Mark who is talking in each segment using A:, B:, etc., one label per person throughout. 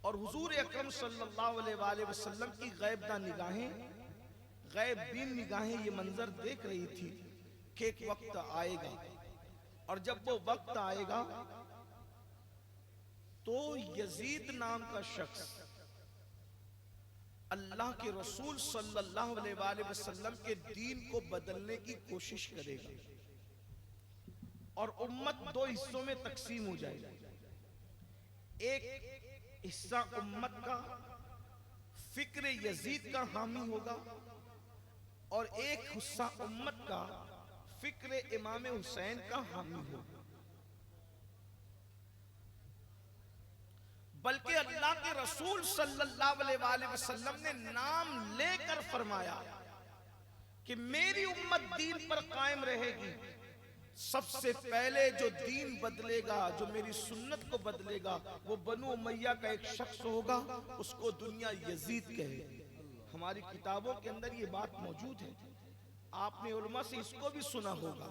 A: और हुजूर अकरम सल्लल्लाहु अलैहि वसल्लम की गैबदा निगाहें, गैब बीन निगाहें ये मंजर देख रही थी कि एक वक्त आएगा, और जब वो वक्त आएगा तो यजीद नाम का शख्स अल्लाह के रसूल सल्लल्लाहु अलैहि वसल्लम के दीन को बदलने की कोशिश करेगा, और उम्मत दो हिस्सों में तकसीम हो जाएगी। एक हिस्सा उम्मत का फिक्र यजीद का हामी होगा, और एक हिस्सा उम्मत का फिक्र इमाम हुसैन का हामी होगा। बल्कि अल्लाह के रसूल सल्लल्लाहु अलैहि वसल्लम ने नाम लेकर फरमाया कि मेरी उम्मत दीन पर कायम रहेगी। सबसे पहले जो दीन बदलेगा, जो मेरी सुन्नत को बदलेगा, वो बनु उमैया का एक शख्स होगा, उसको दुनिया यजीद कहेगी। हमारी किताबों के अंदर ये बात मौजूद है, आपने उलमा से इसको भी सुना होगा।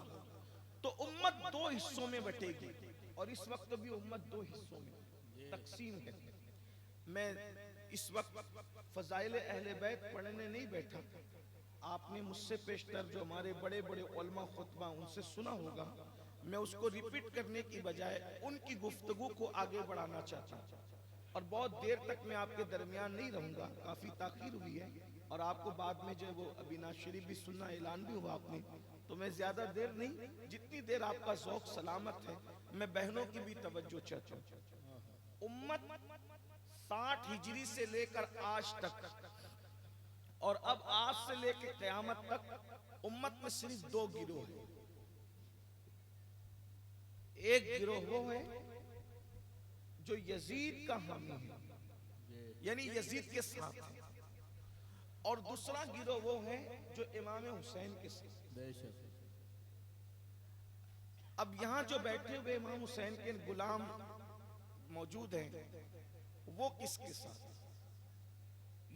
A: तो उम्मत दो हिस्सों में बटेगी, और इस वक्त भी उम्मत दो हिस्सों में तकसीम है। मैं इस वक्त फजाइल अहले बैत पढ़ने नहीं बैठा, आपने मुझसे पेशतर जो हमारे बड़े बड़े उलमा खुतबा उनसे सुना होगा, मैं उसको रिपीट करने की बजाय उनकी गुफ्तगू को आगे बढ़ाना चाहता हूँ। और बहुत देर तक मैं आपके दरमियान नहीं रहूँगा, काफ़ी ताख़ीर हुई है, और आपको बाद में जो वो अबीनाज शरीफ भी सुनना, ऐलान भी हुआ आपने, तो मैं ज़्यादा देर नहीं, जितनी देर आपका ज़ौक़ सलामत है, मैं बहनों की भी तवज्जो चाहता हूँ। उम्मत 60 हिजरी से लेकर आज तक, और अब आज से लेकर क़यामत तक उम्मत में सिर्फ दो गिरोह हैं। एक गिरोह वो है जो यजीद का हामी है, यानी यजीद के साथ है, और दूसरा गिरोह वो है जो इमाम हुसैन के साथ। अब यहां जो बैठे हुए इमाम हुसैन के गुलाम मौजूद हैं, वो किसके साथ?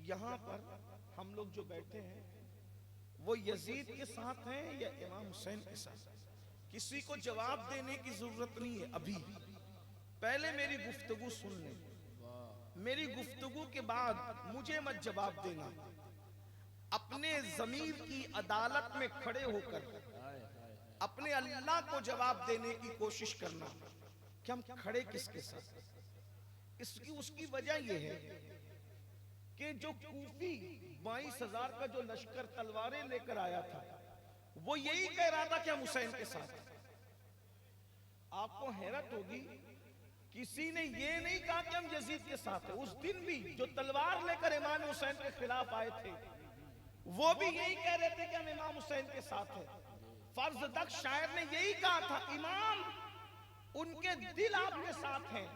A: यहां पर हम लोग जो बैठे हैं वो यजीद के साथ हैं या इमाम हुसैन के साथ? किसी को जवाब देने की जरूरत नहीं है अभी, पहले मेरी गुफ्तगू सुन लें। मेरी गुफ्तगू के बाद मुझे मत जवाब देना, अपने ज़मीर की अदालत में खड़े होकर अपने अल्लाह को जवाब देने की कोशिश करना कि हम खड़े किसके साथ। इसकी उसकी वजह यह है कि जो कूफी 22,000 का जो लश्कर तलवारें लेकर आया था, वो यही कह रहा था कि हम हुसैन के साथ। आपको हैरत होगी, किसी ने ये नहीं कहा कि हम यजीद के साथ हैं। उस दिन भी जो तलवार लेकर इमाम हुसैन के खिलाफ आए थे, वो भी यही कह रहे थे कि हम इमाम हुसैन के साथ हैं। फर्जदक शायर ने यही कहा था, इमाम उनके दिल आपके साथ हैं,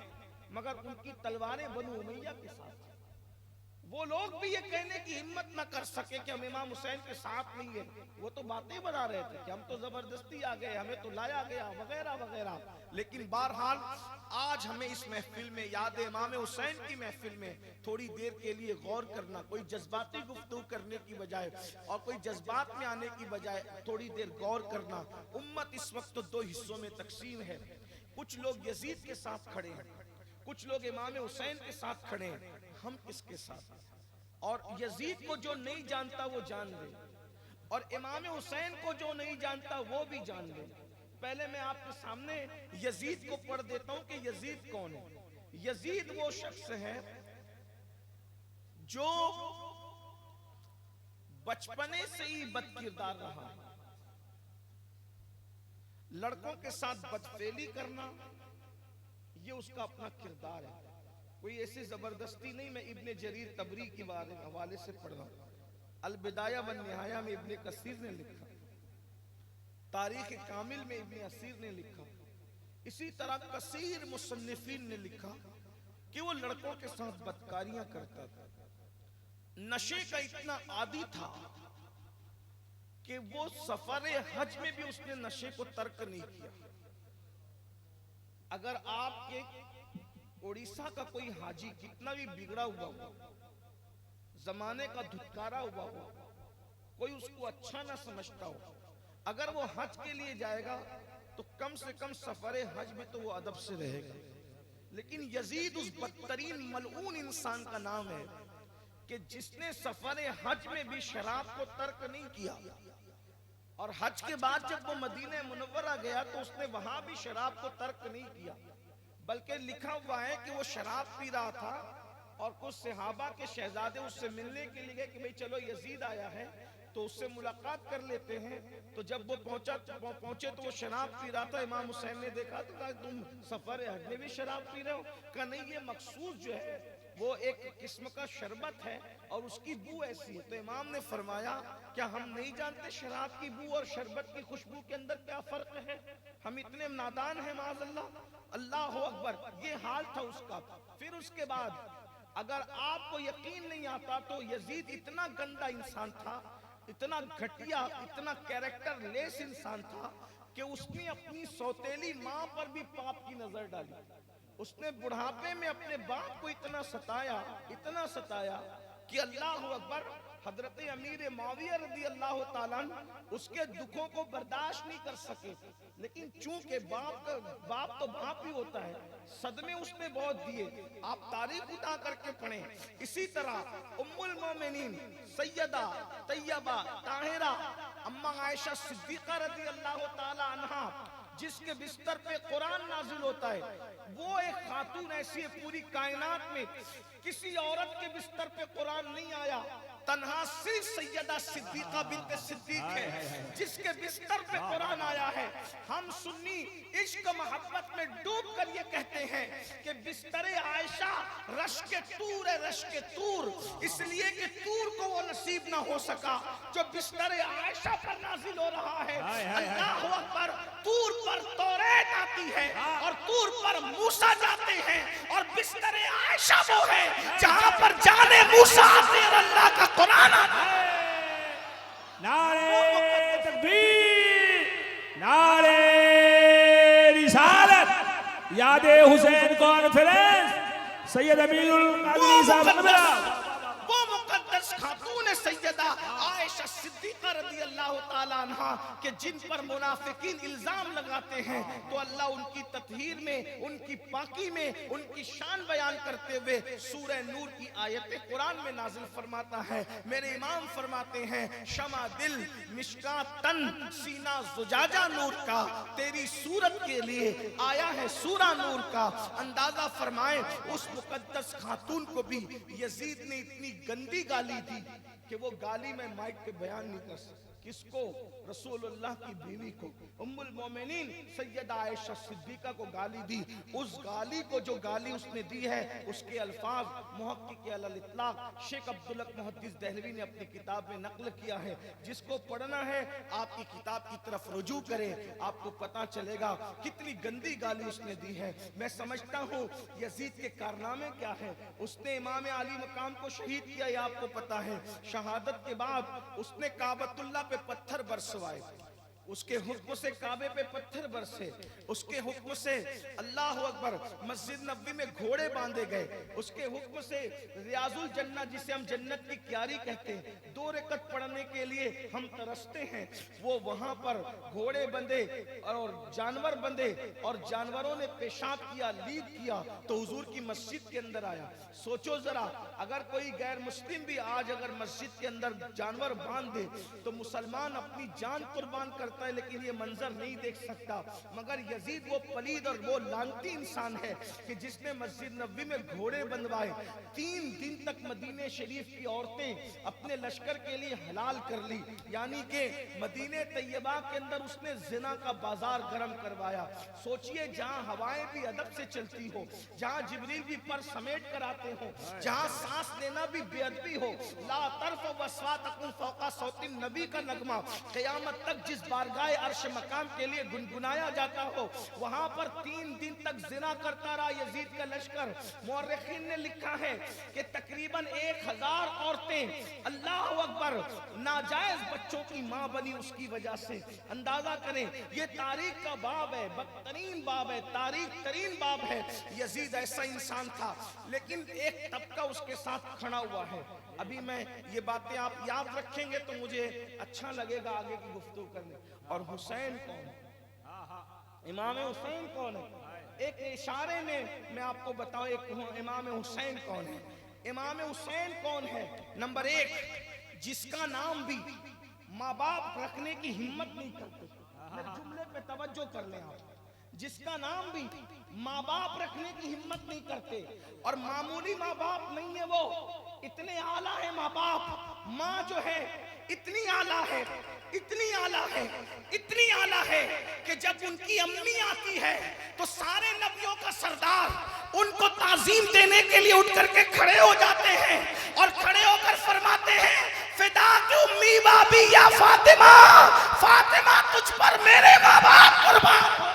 A: मगर उनकी तलवारें बनु उमैया के साथ हैं। वो लोग भी ये कहने की हिम्मत न कर सके कि हम इमाम हुसैन के साथ नहीं है। वो तो बातें बना रहे थे कि हम तो जबरदस्ती आ गए, हमें तो लाया गया, वगैरह वगैरह। लेकिन बहरहाल आज हमें इस महफिल में, याद इमाम हुसैन की महफिल में थोड़ी देर के लिए गौर करना, कोई जज्बाती गुफ्तगू करने की बजाय और कोई जज्बात में आने की बजाय थोड़ी देर गौर करना। उम्मत इस वक्त तो दो हिस्सों में तकसीम है। कुछ लोग यजीद के साथ खड़े हैं, कुछ लोग इमाम हुसैन के साथ खड़े हैं। हम किसके साथ? और यजीद को जो नहीं जानता वो जान ले, और इमाम हुसैन को जो नहीं जानता वो भी जान ले। पहले मैं आपके सामने यजीद को पढ़ देता हूं कि यजीद कौन है। यजीद वो शख्स है जो बचपने से ही बदकिरदार रहा है। लड़कों के साथ बदफेली करना ये उसका अपना किरदार है। कोई ऐसी जबरदस्ती नहीं। मैं इब्ने जरीर तबरी के हवाले से पढ़ रहा हूं। अल बिदाया व निहाया में इब्ने कसीर ने लिखा, तारीख कामिल में इब्ने असीर ने लिखा, इसी तरह कसीर मुसन्निफीन ने लिखा कि वो लड़कों के साथ बदकारियां करता था। नशे का इतना आदी था कि वो सफर हज में भी उसने नशे को तर्क नहीं किया। अगर आपके उड़ीसा का कोई हाजी कितना भी बिगड़ा हुआ हो, जमाने का धुतकारा हुआ हो, कोई उसको अच्छा ना समझता हो, अगर वो हज के लिए जाएगा तो कम से कम सफर हज में तो वो अदब से रहेगा। लेकिन यजीद उस बदतरीन मलऊन इंसान का नाम है कि जिसने सफर हज में भी शराब को तर्क नहीं किया, और हज के बाद जब वो मदीने मुनव्वरा गया तो उसने वहां भी शराब को तर्क नहीं किया, बल्कि लिखा हुआ है कि वो शराब पी रहा था और कुछ सहाबा के शहजादे उससे मिलने के लिए गए कि भाई चलो यजीद आया है तो उससे मुलाकात कर लेते हैं। तो जब वो पहुंचे तो वो शराब पी रहा था। इमाम हुसैन ने देखा तो कहा तुम सफर हज में भी शराब पी रहे हो? कहा नहीं, ये मखसूस जो है वो एक किस्म का शरबत है और उसकी बू ऐसी है। तो इमाम ने फरमाया क्या हम नहीं जानते शराब की बू और शरबत की खुशबू के अंदर क्या फर्क है? हम इतने नादान हैं माज़अल्लाह। अल्लाह अकबर, ये हाल था उसका। फिर उसके बाद अगर आपको यकीन नहीं आता तो यजीद इतना गंदा इंसान था, इतना घटिया, इतना कैरेक्टर लेस इंसान था कि उसने अपनी सौतेली माँ पर भी पाप की नजर डाली। उसने बुढ़ापे में अपने बाप को इतना सताया कि अल्लाह अकबर, हजरत अमीर मुआविया रज़ी अल्लाह ताला अन्हु उसके दुखों को बर्दाश्त नहीं कर सके। लेकिन चूंकि बाप तो बाप ही होता है, सदमे उसने बहुत दिए। आप तारीख उठा करके पढ़ें। इसी तरह उम्मुल मोमिनीन सैयदा तैयबा ताहिरा अम्मा आयशा सिद्दीका रज़ी अल्लाह ताला अन्हा, जिसके बिस्तर पे कुरान नाजिल होता है, वो एक खातून ऐसी है पूरी कायनात में किसी औरत के बिस्तर पे कुरान नहीं आया, तन्हा सिर्फ सैयदा सिद्दीका बिन्त सिद्दीक है जिसके बिस्तर पे कुरान आया है। हम सुन्नी इश्क मोहब्बत में डूब कर ये कहते हैं कि बिस्तरे आयशा रश के तूर है, रश के तूर, इसलिए कि तूर को वो नसीब ना हो सका जो बिस्तरे आयशा पर नाजिल हो रहा है। अल्लाह अकबर, तूर पर तौरात आती है और तूर पर मूसा जाते हैं और बिस्तरे आयशा वो है जहां पर जाने मूसा आते हैं, अल्लाह का कुरान आता है।
B: नारे तकबीर, नारे रिसालत, यादे हुसैन कॉन्फ्रेंस, सैयद अमीरुल कादरी साहब।
A: वो मुकद्दस खातून सैयदा आयशा सिद्दीका रज़ी अल्लाह ताला अन्हा के जिन पर मुनाफिकीन इल्जाम लगाते हैं तो अल्लाह उनकी तत्हीर में, उनकी पाकी में, उनकी शान बयान करते हुए सूरह नूर की आयत कुरान में नाजिल फरमाता है। मेरे इमाम फरमाते हैं शमा दिल मिशकात तन सीना जुजाजा नूर का, तेरी सूरत के लिए आया है सूरा नूर का। अंदाजा फरमाए उस मुकद्दस खातून को भी यजीद ने इतनी गंदी गाली दी कि वो गाली मैं माइक पे बयान नहीं कर सकता। किसको? रसूलुल्लाह की बीवी को, उम्मुल मोमिनीन सैयदा आयशा सिद्दीका को गाली दी। उस गाली को, जो गाली उसने दी है, उसके अल्फाज मुहक्किक अल इत्लाक शेख अब्दुल हक मुहद्दिस दहलवी ने अपनी किताब में नकल किया है। जिसको पढ़ना है आपकी किताब की तरफ रुजू करें, आपको पता चलेगा कितनी गंदी गाली उसने दी है। मैं समझता हूँ यजीद के कारनामे क्या है। उसने इमाम अली मकाम को शहीद किया, ये आपको पता है। शहादत के बाद उसने काबतुल्लाह पे पत्थर बरसवाए, उसके हुक्म से काबे पे पत्थर बरसे, उसके हुक्म से अल्लाह अकबर मस्जिद नबी में घोड़े बांधे गए, उसके हुक्म से रियाजुल जन्नत, जिसे हम जन्नत की क्यारी कहते हैं, 2 रकत पढ़ने के लिए हम तरसते हैं, वो वहां पर घोड़े बंधे और जानवर बंधे और जानवरों ने पेशाब किया, लीक किया तो हुजूर की मस्जिद के अंदर आया। सोचो जरा, अगर कोई गैर मुस्लिम भी आज अगर मस्जिद के अंदर जानवर बांध दे तो मुसलमान अपनी जान कुर्बान करता है, लेकिन ये मंजर नहीं देख सकता। मगर यजीद वो पलीद और वो लानती इंसान है कि जिसने मस्जिद नबी में घोड़े बंधवाए। 3 दिन तक मदीने शरीफ की औरतें अपने लश्कर के लिए हलाल कर ली, यानी कि मदीने तैयबा के अंदर उसने जिना का बाजार गर्म करवाया। सोचिए, जहां हवाएं भी अदब से चलती हो, जहां जिब्रील भी पर समेट कर आते हो, जहां सांस लेना भी बेअदबी हो, ला तरफ वस्वातकुम फौका सौतिन नबी का नगमा क़यामत तक जिस बारगाह अर्श मकाम के लिए गुनगुनाया जाता हो, वहां पर 3 दिन तक जिना करता रहा यजीद का लश्कर। मुअर्रिखीन ने लिखा है कि तकरीबन 1000 औरतें अल्लाह अकबर नाजायज बच्चों की मां बनी उसकी वजह से। अंदाजा करें, ये तारीख का बाब है, बदतरीन बाब है, तारीख तरीन बाब है। यजीद ऐसा इंसान था, लेकिन एक तबका उसके साथ खड़ा हुआ है। अभी मैं ये बातें आप याद रखेंगे तो मुझे अच्छा लगेगा आगे की गुफ्तगू करने। और हुसैन कौन है? इमाम हुसैन कौन है? एक इशारे में मैं आपको बताऊं एक इमाम हुसैन कौन है। इमाम हुसैन कौन है? नंबर एक, जिसका नाम भी माँ बाप रखने की हिम्मत नहीं करते। मेरे जुमले पे तवज्जो कर लें आप। जिसका नाम भी माँ बाप रखने की हिम्मत नहीं करते, और मामूली माँ बाप नहीं है वो, इतने आला है माँ बाप। माँ जो है इतनी आला है, इतनी आला है, इतनी आला है कि जब उनकी अम्मी आती है तो सारे नबियों का सरदार उनको ताजीम देने के लिए उठ करके खड़े हो जाते हैं और खड़े होकर फरमाते हैं, फिदा की उम्मी बाबी या फातिमा, फातिमा तुझ पर मेरे माँ बाप कुर्बान।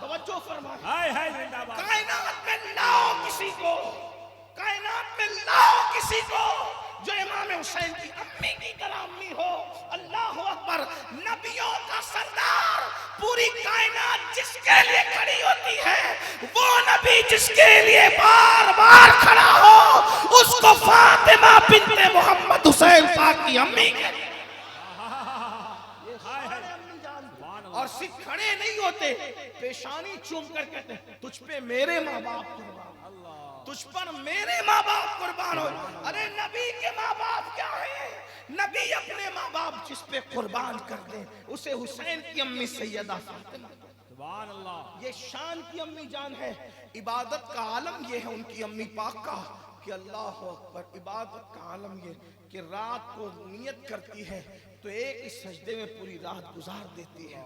A: तवज्जो फरमाए।
B: हाय हाय जिंदाबाद।
A: कायनात में लाओ किसी को, कायनात में लाओ किसी को जो इमाम हुसैन की अम्मी की तरह अम्मी हो। अल्लाह अकबर। नबियों का सरदार, पूरी कायनात जिसके लिए खड़ी होती है, वो नबी जिसके लिए बार बार खड़ा हो, उसको फातिमा बिन्ते मोहम्मद हुसैन पाक की अम्मी कहते हैं। और सिर्फ खड़े नहीं होते, पेशानी चूम कर कहते हैं, तुझ पे मेरे माँ बाप कुर्बान, तुझ पर मेरे माँ बाप कुर्बान हो। अरे नबी के माँ बाप क्या है? नबी अपने माँ बाप जिस पे कुर्बान कर दे, उसे हुसैन की अम्मी सैयदा फातिमा,
B: सुभान अल्लाह,
A: ये शान की अम्मी जान है। इबादत का आलम ये है उनकी अम्मी पाक का कि अल्लाह अकबर। इबादत का आलम ये कि रात को नियत करती है तो एक इस सजदे में पूरी रात गुजार देती है,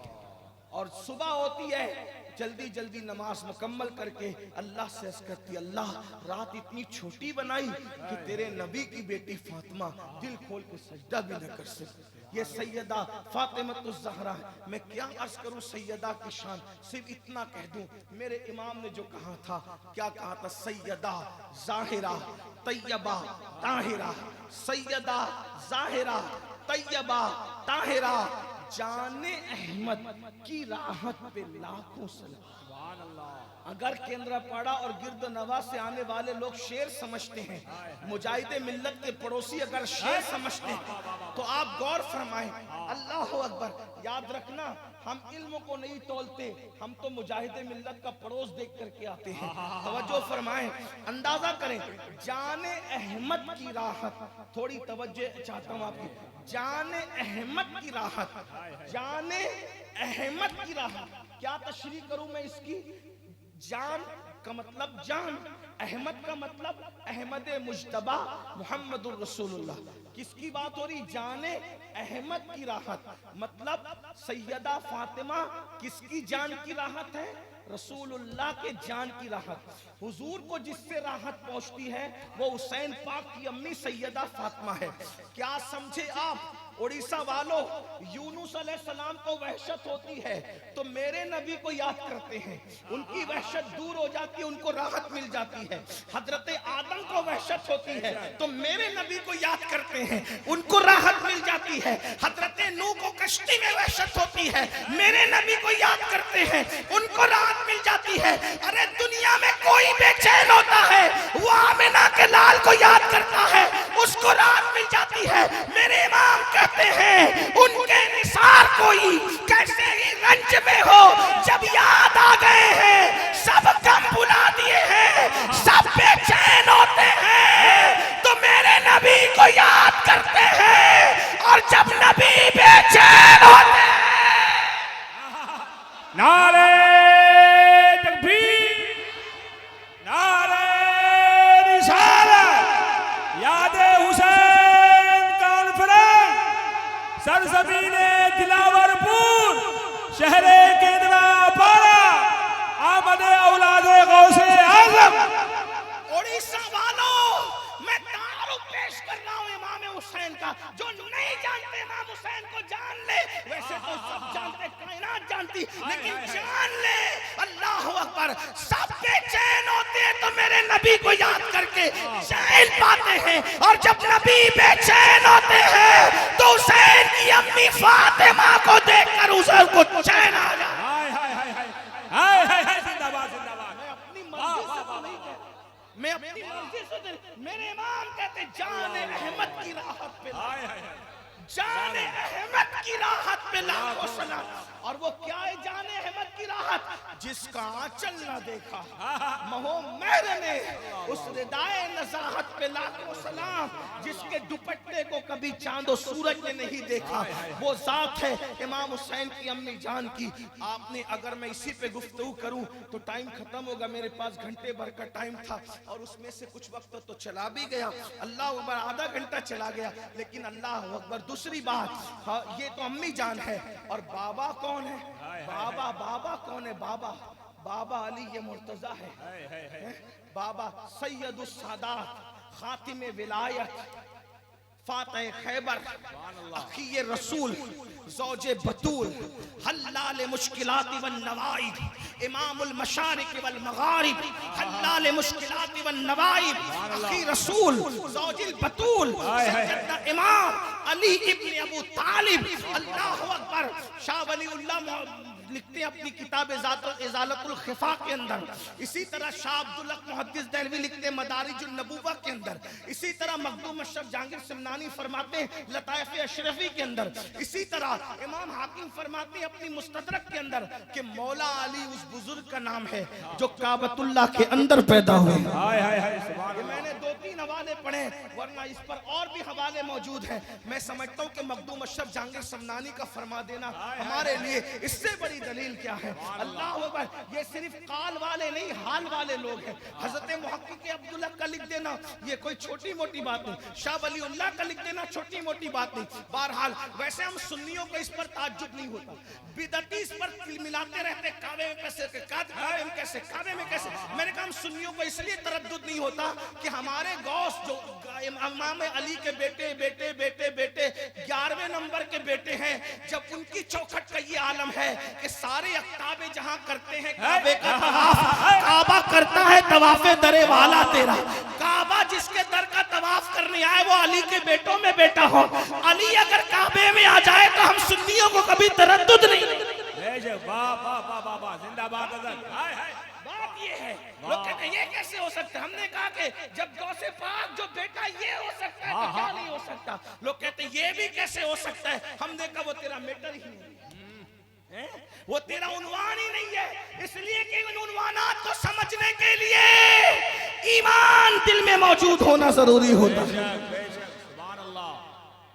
A: और सुबह होती है जल्दी जल्दी नमाज मुकम्मल करके अल्लाह से अर्ज़ करती, अल्लाह रात इतनी छोटी बनाई कि तेरे नबी की बेटी फातिमा दिल खोल के सजदा भी न कर सके। ये सैयदा फातिमतुज़ ज़हरा है। मैं क्या अर्ज करूं सैयदा की शान, सिर्फ इतना कह दूं, मेरे इमाम ने जो कहा था, क्या कहा था? सैयदा ज़ाहिरा तैयबा ताहिरा, सैयदा ज़ाहिरा तैयबा ताहिरा, जाने अहमद की राहत पे लाखों सलाम। अगर केंद्र पाड़ा और गिरद नवा से आने वाले लोग शेर समझते हैं, मुजाहिदे मिल्लत के पड़ोसी अगर शेर समझते हैं, तो आप गौर फरमाएं। अल्लाह अकबर। याद रखना, हम इल्म को नहीं तोलते, हम तो मुजाहिदे मिल्लत का पड़ोस देख करके आते हैं। तवज्जो फरमाएं, अंदाजा करें, जाने अहमद की राहत, थोड़ी तवज्जो चाहता हूं आपकी, जाने अहमद की राहत, जाने अहमद की राहत। क्या तशरीह करूं मैं इसकी? जान का मतलब जान, अहमद का मतलब अहमद मुज्तबा मुहम्मदुर रसूलुल्लाह। किसकी बात हो रही? जाने अहमद की राहत, मतलब सैयदा फातिमा किसकी जान की राहत है? रसूलुल्लाह के जान की राहत। हुजूर को जिससे राहत पहुंचती है वो हुसैन पाक की अम्मी सैयदा फातिमा है। क्या समझे आप? उड़ीसा वालों, यूनुस अलैहिस्सलाम को वहशत होती है तो मेरे नबी को याद करते हैं, उनकी वहशत दूर हो जाती है, उनको राहत मिल जाती है। हजरत आदम को वहशत होती है तो मेरे नबी को याद करते हैं, उनको राहत मिल जाती है। हजरत नूह को कश्ती में वहशत होती है, मेरे नबी को याद करते हैं, उनको राहत मिल जाती है। अरे दुनिया में कोई बेचैन होता है, वो आमिना के लाल को याद करता है, उसको राहत मिल जाती है। मेरे इमाम कहते हैं, उनके निसार कोई कैसे ही रंज में हो, जब याद आ गए हैं सब गम भुला दिए हैं, सब बेचैन होते हैं तो मेरे नबी को याद करते हैं, और जब नबी बेचैन होते हैं।
B: नारे तकबीर, नारे रिसालत, यादे हुसैन कॉन्फ्रेंस, सरजमीने दिलावरपुर, शहरे केंद्रापाड़ा, आमदे औलादे गौसे आज़म।
A: उड़ीसा वालों, मैं तारुफ पेश कर रहा हूं इमाम हुसैन का। जो नहीं जानते इमाम हुसैन को जान ले, वैसे तो सब जानते, कायनात जानती, लेकिन जान ले। अल्लाह अकबर। सब बेचैन होते हैं तो मेरे नबी को याद करके चैन पाते हैं, और जब नबी बेचैन होते हैं तो हुसैन की अम्मी फातिमा को देखकर हुसैन को चैन आ जाए।
B: हाय हाय हाय हाय हाय हाय हाय, जिंदाबाद जिंदाबाद।
A: मैं अपनी मर्जी से तो नहीं कहता, मैं अपनी मर्जी से, मेरे इमाम कहते जान अहमद की राहत पे,
B: हाय हाय हाय,
A: जाने अहमद की राहत पे लाखों सलाम। और वो क्या है जाने अहमद की राहत? जिसका आंचल ना देखा महो महर ने, उस रिदाए नज़ाहत पे लाखों सलाम। जिसके दुपट्टे को कभी चांद और सूरज ने नहीं देखा, वो जात है इमाम हुसैन की अम्मी जान की। आपने अगर मैं इसी पे गुफ्तगू करूं तो टाइम खत्म होगा, मेरे पास घंटे भर का टाइम था और उसमें से कुछ वक्त तो चला भी गया, अल्लाह अकबर आधा घंटा चला गया। लेकिन अल्लाह अकबर दूसरी बात, हाँ, ये तो अम्मी जान है। और बाबा कौन है? बाबा बाबा कौन है? बाबा बाबा अली ये मुर्तजा है। बाबा सैयदुस सादात, खातिमे विलायत, फातह खैबर, अखी रसूल, ज़ौजे बतूल, हल्लाल मुश्किलात वन नवाइब, इमामुल मशारिक वल मगारिब, हल्लाल मुश्किलात वन नवाइब, अखी रसूल, ज़ौजिल बतूल, सैयदना इमाम अली इब्न अबू तालिब। अल्लाहु अकबर। शाह वलीउल्लाह लिखते हैं अपनी किताब इज़ालतुल खिफा के अंदर। इसी तरह शाह अब्दुल हक मुहद्दिस देहलवी लिखते हैं मदारिजुन नबुव्वा के अंदर। इसी तरह मखदूम अशरफ जहांगीर सिमनानी फरमाते हैं लताइफ अशरफी के अंदर। इसी तरह इमाम हाकिम फरमाते हैं अपनी मुस्तदरक के अंदर कि मौला अली उस बुजुर्ग का नाम है जो काबतुल्लाह के अंदर पैदा हुए। मैंने 2-3 हवाले पढ़े, वरना इस पर और भी हवाले मौजूद हैं। मैं समझता हूँ कि मखदूम अशरफ जहांगीर सिमनानी का फरमा देना हमारे लिए इससे बड़ी दलील क्या है? अल्लाह अकबर। ये सिर्फ काल वाले नहीं, हाल वाले लोग हैं। हजरत मुहक्किक अब्दुल्लाह का लिख देना ये कोई छोटी मोटी बात नहीं, शाह वलीउल्लाह का लिख देना छोटी मोटी बात नहीं। बहरहाल वैसे हम सुन्नियों को इस पर ताज्जुब नहीं होता, बिदअती इस पर मिलाते रहते, काबे में कैसे, काबे में कैसे, काबे में कैसे। मैंने कहा हम सुन्नियों को इसलिए तरद्दुद नहीं होता कि हमारे गौस जो इमाम अली के बेटे बेटे बेटे बेटे 11वें नंबर के बेटे हैं, जब उनकी चौखट का ये आलम है कि सारे अख्ताबे जहां करते हैं काबे का तवाफ, काबा करता है तवाफे दरे वाला तेरा। काबा जिसके दर का तवाफ करने आए वो अली के बेटों में बेटा हो। अली अगर काबे में आ जाए तो हम सुन्नियों को कभी तरद्दुद नहीं। बात ये है, लोग कहते हैं ये कैसे हो सकता है? हमने कहा कि जब गौसे पाक जो बेटा ये हो सकता है तो क्या नहीं हो सकता? लोग कहते हैं ये भी कैसे हो सकता है? हमने कहा वो तेरा मैटर ही नहीं है, वो तेरा उन्वान ही नहीं है। इसलिए कि उन उन्वानात को समझने के लिए ईमान दिल में मौजूद होना जरूरी होता है।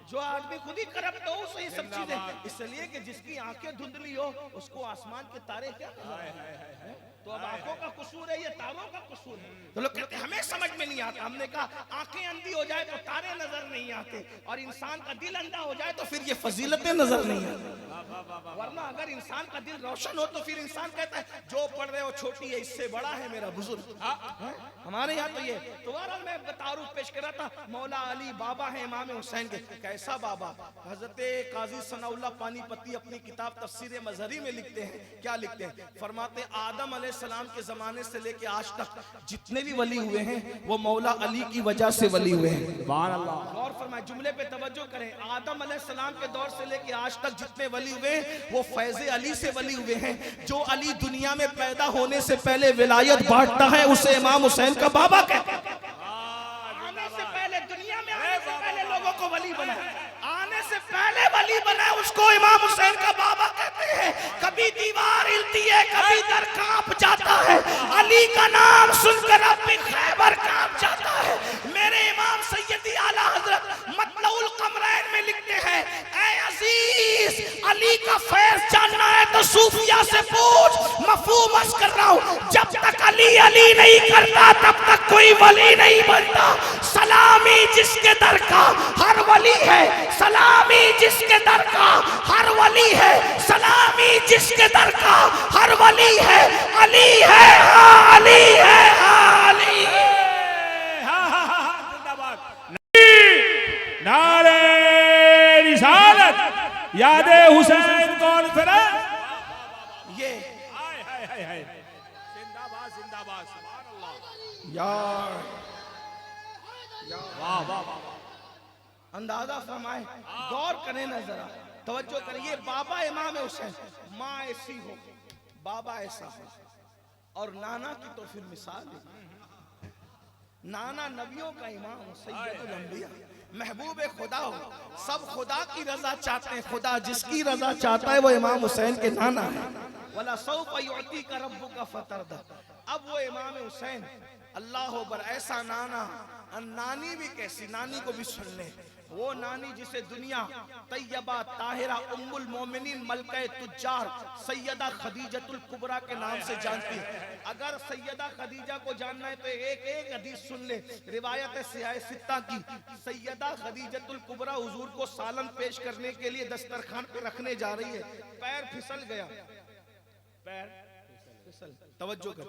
A: जो आदमी खुद ही करप्ट हो उसे ये सब चीजें, इसलिए कि जिसकी आंखें धुंधली हो उसको आसमान के तारे क्या, तो अब आंखों का कसूर है या तारों का कसूर है? तो लोग कहते हैं हमें समझ में नहीं आता। हमने कहा आंखें अंधी हो जाए तो तारे नजर नहीं आते, और इंसान का दिल अंधा हो जाए तो फिर ये फजीलतें नजर नहीं आती। वरना अगर इंसान का दिल रोशन हो तो फिर इंसान कहता है जो पढ़ रहे हो छोटी है, इससे बड़ा है मेरा बुजुर्ग। हमारे यहाँ तो ये तो मैं तारुफ पेश कर रहा था। मौला अली बाबा है इमाम हुसैन के। कैसा बाबा? हजरत काजी सनाउल्लाह पानीपती अपनी किताब तफसीर मजहरी में लिखते हैं, क्या लिखते हैं? फरमाते आदम अलैहिस्सलाम के जमाने से लेके आज तक जितने भी वली हुए हैं वो मौला अली की वजह से वली हुए हैं। गौर फरमाए, जुमले पे तवज्जो करें। आदम अलैहिस्सलाम के दौर से लेके आज तक जितने वली हुए वो फैज़े अली से वली हुए हैं। जो अली दुनिया में पैदा होने से पहले विलायत बांटता है उसे इमाम हुसैन का बाबा कहते हैं। आने से पहले दुनिया में आने से पहले लोगों को वली बनाया, आने से पहले वली बनाया उसको इमाम हुसैन का बाबा कहते हैं। कभी दीवार हिलती है, कभी दर कांप जाता है, अली का नाम सुनकर अपनी खैबर कांप जाता है। मेरे इमाम सैयदी आला हजरत मतलउल कमरैन में लिखते हैं, ऐ अजीज अली का फैज जानना है तो सूफिया से पूछ। मफहूम अर्ज कर रहा हूं, जब तक अली अली नहीं करता तब तक कोई वली नहीं बनता। सलामी जिसके दर का हर वली है, सलामी जिसके दर का हर वली है, सलामी जिसके दर का हर वली है। अली है हाँ अली है हाँ अली है।
B: नारे रिसालत यादे हुसैन कौन फिर
A: ये
B: जिंदाबाद जिंदाबाद सुभान अल्लाह।
A: यार
B: वाह वाह वाह।
A: अंदाजा फरमाए, गौर करें ना जरा, तवज्जो करें। ये बाबा इमाम हुसैन, माँ ऐसी हो बाबा ऐसा हो, और नाना की तो फिर मिसाल है। नाना नबियों का इमाम सैयदुल अंबिया, महबूब खुदा हो, सब खुदा की रजा चाहते हैं, खुदा जिसकी रजा चाहता है वो इमाम हुसैन के नाना है। वला सौफ युअतीका रब्बुका फतरदा। अब वो इमाम हुसैन अल्लाह अकबर, ऐसा नाना, नानी भी कैसी, नानी को भी सुन ले, वो नानी जिसे दुनिया तैयबा ताहिरा उम्मुल मोमिनीन मलका तुज्जार सैयदा खदीजतुल कुबरा के नाम से जानती है। अगर सैयदा खदीजा को जानना है तो एक एक हदीस सुन ले। रिवायत है सियाह सित्ता की, सैयदा खदीजतुल कुबरा हुजूर को सालन पेश करने के लिए दस्तरखान पे रखने जा रही है, पैर फिसल गया, पैर फिसल, तवज्जो कर,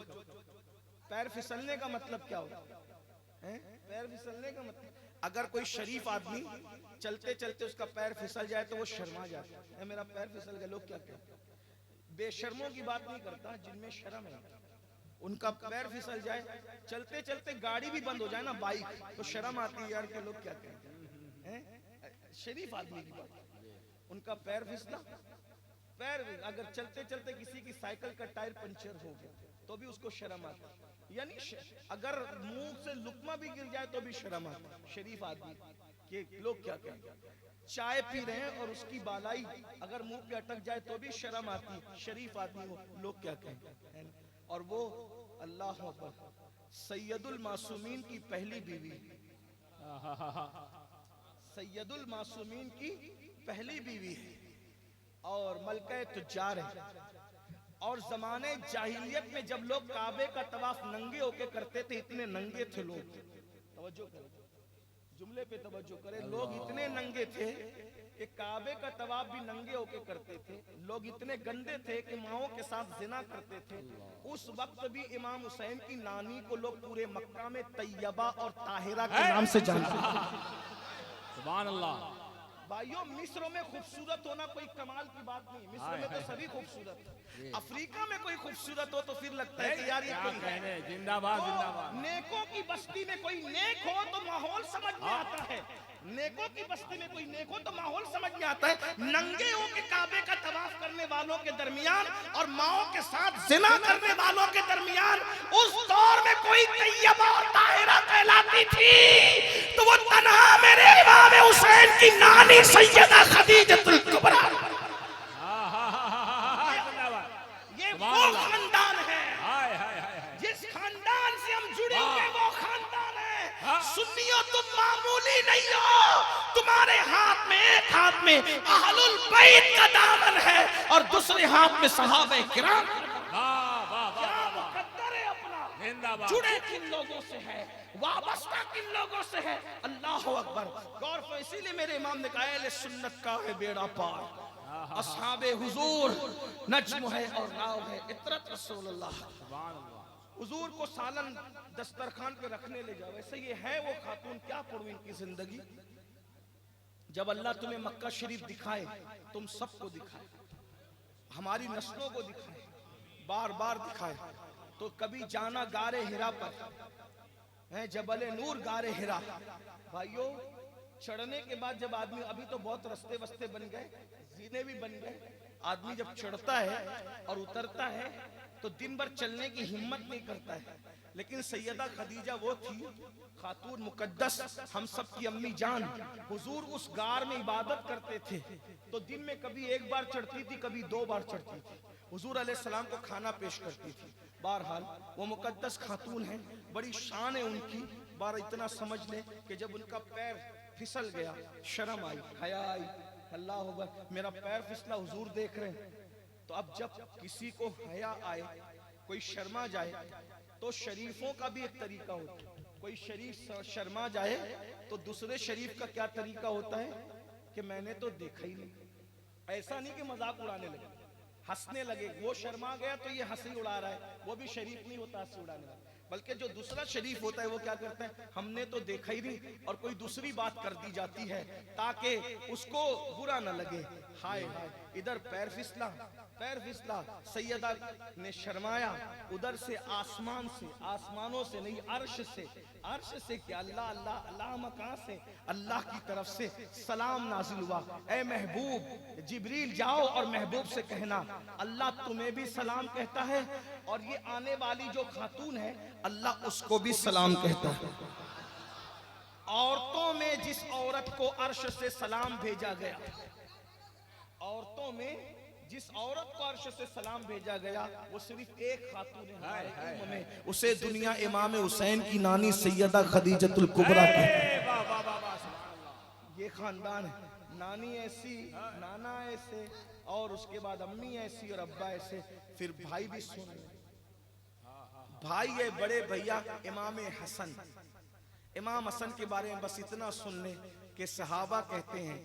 A: पैर फिसलने का मतलब क्या होता है? पैर फिसलने का मतलब, अगर कोई शरीफ आदमी चलते चलते उसका पैर फिसल जाए तो वो शर्मा जाता है, मेरा पैर फिसल गया, लोग क्या कहते हैं? बेशर्मों की बात नहीं करता, जिनमें शर्म है, उनका पैर फिसल जाए, चलते चलते गाड़ी भी बंद हो जाए ना, बाइक, तो शर्म आती है यार कि लोग क्या कहते हैं। शरीफ आदमी की बात, उनका पैर फिसला, पैर अगर चलते चलते किसी की साइकिल का टायर पंचर हो गया तो भी उसको शर्म आती है, यानी अगर मुंह से लुकमा भी गिर जाए तो भी शर्म आती है। शरीफ आदमी के लोग क्या कहेंगे? चाय पी रहे हैं और उसकी बालाई अगर मुंह पे अटक जाए तो भी शर्म आती है, शरीफ आदमी हो, लोग क्या कहेंगे? और वो अल्लाह अकबर, सैयदुल मासूमीन की पहली बीवी, सैयदुल मासूमीन की पहली बीवी है और मलका तुज्जार है। और जमाने जाहिलियत में जब लोग काबे का तवाफ नंगे होके करते थे, इतने नंगे थे लोग, तवज्जो करें, जुमले पे तवज्जो करें, लोग इतने नंगे थे कि काबे का तवाफ भी नंगे होके करते थे। लोग इतने गंदे थे कि माओं के साथ जिना करते थे। उस वक्त भी इमाम हुसैन की नानी को लोग पूरे मक्का में तैयबा और ताहिरा के नाम से जानते थे।
B: सुभान अल्लाह।
A: भाइयों, मिस्र में खूबसूरत होना कोई कमाल की बात नहीं, मिस्र में तो सभी खूबसूरत है। अफ्रीका में कोई खूबसूरत हो तो फिर लगता है कि यार ये कोई है।
B: जिंदाबाद जिंदाबाद।
A: नेकों की बस्ती में कोई नेक हो तो माहौल समझ में आता है, नेकों की बस्ती में कोई नेक हो तो माहौल समझ में आता है। नंगे हो के काबे का तवाफ करने वालों के दरमियान और माओ के साथ जिना करने वालों के दरमियान उस दौर में कोई तैयबा और ताहिरा कहलाती थी तो वो तन्हा मेरे इमाम हुसैन की नानी सैयदा खदीजतुल कुबरा। ये वो खानदान है, जिस खानदान से हम जुड़े हुए, वो खानदान है। सुन्नियों, तुम मामूली नहीं हो, तुम्हारे हाथ में एक हाथ में अहलुल बैत का दामन है और दूसरे हाथ में सहाबे किराम। क्या मुकद्दर है अपना, जुड़े किन लोगों से है, वाबस्ता किन लोगों से है। अल्लाह अकबर। गौर को इसीलिए मेरे इमाम ने कहा है सुन्नत का है बेड़ा पार, असहाबे हुजूर नज्म है और नाव है, इतरत रसूलुल्लाह। हुजूर को सालन दस्तरखान पे रखने ले जाओ, वैसे ये है वो खातून, क्या पढ़ूं इनकी जिंदगी। जब अल्लाह तुम्हें मक्का शरीफ दिखाए, तुम सबको दिखाए, हमारी नस्लों को दिखाए, बार बार दिखाए, तो कभी जाना गारे हिरा पर है, जबले नूर गारे हिरा। भाइयों, चढ़ने के बाद जब आदमी, अभी तो बहुत रस्ते वस्ते बन गए, जीने भी बन गए, आदमी जब चढ़ता है और उतरता है तो दिन भर चलने की हिम्मत नहीं करता है। लेकिन सैयदा खदीजा वो थी, खातून मुकद्दस, हम सब की अम्मी जान। हुजूर उस गार में इबादत करते थे तो दिन में कभी एक बार चढ़ती थी, कभी 2 बार चढ़ती थी। हुजूर अलैहिस्सलाम को खाना पेश करती थी। बहरहाल वो मुकद्दस खातून है, बड़ी शान है उनकी। बार इतना समझ ले कि जब उनका पैर फिसल गया, शर्म आई, हया आई, अल्लाह अकबर, मेरा पैर फिसला, हुजूर देख रहे हैं। तो अब जब किसी को हया आए, कोई शर्मा जाए, तो शरीफों का भी एक तरीका होता है। कोई शरीफ शर्मा जाए तो दूसरे शरीफ का क्या तरीका होता है कि मैंने तो देखा ही नहीं। ऐसा नहीं कि मजाक उड़ाने लगे, हंसने लगे। वो शर्मा गया तो ये हंसी उड़ा रहा है, वो भी शरीफ नहीं होता हंसी उड़ाने वाला। बल्कि जो दूसरा शरीफ होता है वो क्या करता है, हमने तो देखा ही नहीं, और कोई दूसरी बात कर दी जाती है ताकि उसको बुरा न लगे। हाय हाय, इधर पैर फिसला, पैर फिसला, सैयदा ने शर्माया, उधर से आसमान से, आसमानों से नहीं, अर्श से, अर्श से क्या, अल्लाह अल्लाह अल्लाह मकान से, अल्लाह की तरफ से सलाम नाजिल हुआ। ए महबूब, जिब्रील जाओ और महबूब से कहना अल्लाह तुम्हें भी सलाम कहता है, और ये आने वाली जो खातून है अल्लाह उसको भी सलाम कहता है। औरतों में जिस औरत को अर्श से सलाम भेजा गया, औरतों में जिस औरत को अर्श से सलाम भेजा गया, वो सिर्फ एक खातून है, उसे दुनिया इमाम हुसैन की नानी सैयदा खदीजतुल कुबरा की। ये खानदान है, नानी ऐसी, नाना ऐसे, और उसके बाद अम्मी ऐसी और अब्बा ऐसे, फिर भाई भी सुन। भाई है बड़े भैया इमाम हसन। इमाम हसन के बारे में बस इतना सुन ले कि सहाबा कहते हैं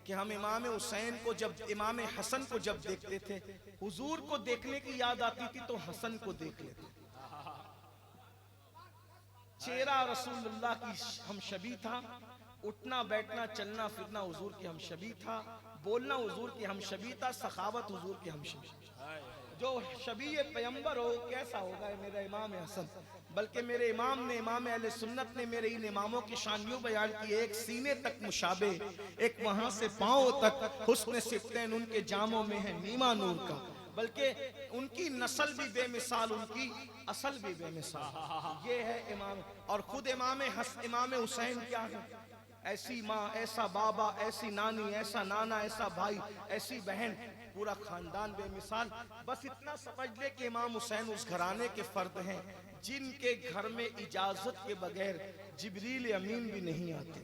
A: कि हम इमाम हुसैन को जब, इमाम हसन को जब देखते थे, हुजूर को देखने की याद आती थी तो हसन को देख लेते। चेहरा रसूलुल्लाह की हम शबी था, उठना बैठना चलना फिरना हुजूर की हम शबी था, बोलना हुजूर की हम शबी था, सखावत हुजूर की हम शबी। जो शबी पैगंबर हो कैसा होगा मेरा इमाम हसन। बल्कि मेरे इमाम ने, इमाम अहले सुन्नत ने मेरे इन इमामों की शान यूं बयान की, एक सीने तक मुशाबे, एक वहां से पांव तक हुस्न सिफ्तैन उनके जामों में है नीमा नूर का। बल्कि उनकी नस्ल भी बेमिसाल, उनकी असल भी बेमिसाल। ये है इमाम। और खुद इमाम हुसैन क्या है, ऐसी माँ, ऐसा बाबा, ऐसी नानी, ऐसा नाना, ऐसा भाई, ऐसी बहन, पूरा खानदान बेमिसाल। बस इतना समझ ले कि इमाम हुसैन उस घराने के फर्द हैं जिनके घर में इजाजत के बगैर जिब्रील अमीन भी नहीं आते।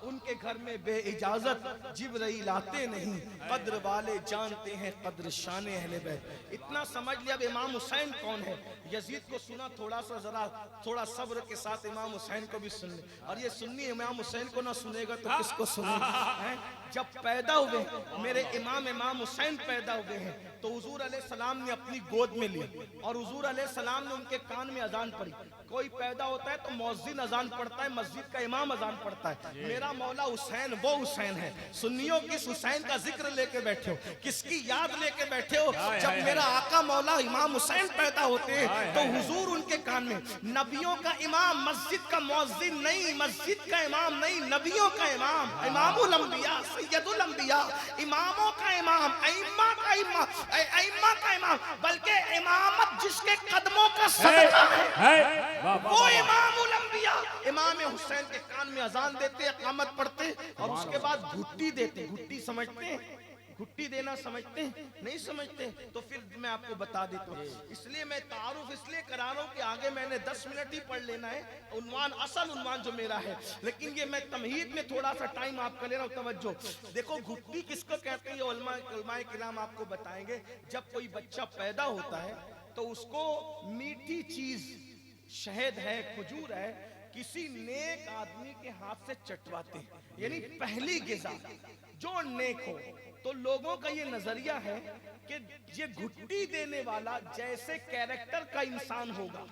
A: उनके घर में बे इजाजत जिब्रील आते नहीं। कद्र वाले जानते हैं कद्र शान अहले बैत। इतना समझ लिया। अब इमाम हुसैन कौन है? यजीद को सुना, थोड़ा सा जरा थोड़ा सब्र के साथ इमाम हुसैन को भी सुन ले। और ये सुन्नी इमाम हुसैन को ना सुनेगा तो किसको सुनेगा? जब पैदा हुए मेरे इमाम हुसैन पैदा हुए हैं तो हुजूर अलैहि सलाम ने अपनी गोद में ली और हुजूर अलैहि सलाम ने उनके कान में अजान पढ़ी। कोई पैदा होता है तो मौज़िन अजान पढ़ता है, मस्जिद का इमाम अजान पढ़ता है। मेरा मौला हुसैन वो हुसैन है। सुन्नियों किस हुसैन का जिक्र लेके बैठे हो, किसकी याद लेके बैठे हो? जब मेरा आका मौला इमाम हुसैन पैदा होते हैं तो हुजूर उनके कान में, नबियों का इमाम, मस्जिद का मौज़िन नहीं, मस्जिद का इमाम नहीं, नबियों का इमाम, इमामुल अंबिया, सैयदुल अंबिया, इमामों का इमाम, अइम्मा का इमाम, अइम्मा का इमाम, बल्कि इमामत जिसके कदमों का सदका है वो इमामुल अंबिया। इमाम हुसैन के कान में अजान देते, इकामत पढ़ते और उसके बाद घुट्टी देते। घुट्टी समझते हैं? घुट्टी देना समझते हैं? नहीं समझते तो फिर मैं आपको बता देता हूँ। इसलिए मैं तारुफ इसलिए करा रहा हूँ कि आगे मैंने 10 मिनट ही पढ़ लेना है उन्वान, असल उन्वान जो मेरा है। लेकिन ये मैं तमहीद में थोड़ा सा टाइम आपका ले रहा हूँ, तवज्जो। देखो घुट्टी किसको कहते हैं ये उलमाए किराम आपको बताएंगे। जब कोई बच्चा पैदा होता है तो उसको मीठी चीज, शहद है, खजूर है, किसी नेक आदमी के हाथ से चटवाते हैं, यानी पहली गिज़ा जो नेक हो। तो लोगों का ये नजरिया है कि ये घुट्टी देने वाला जैसे कैरेक्टर का इंसान होगा,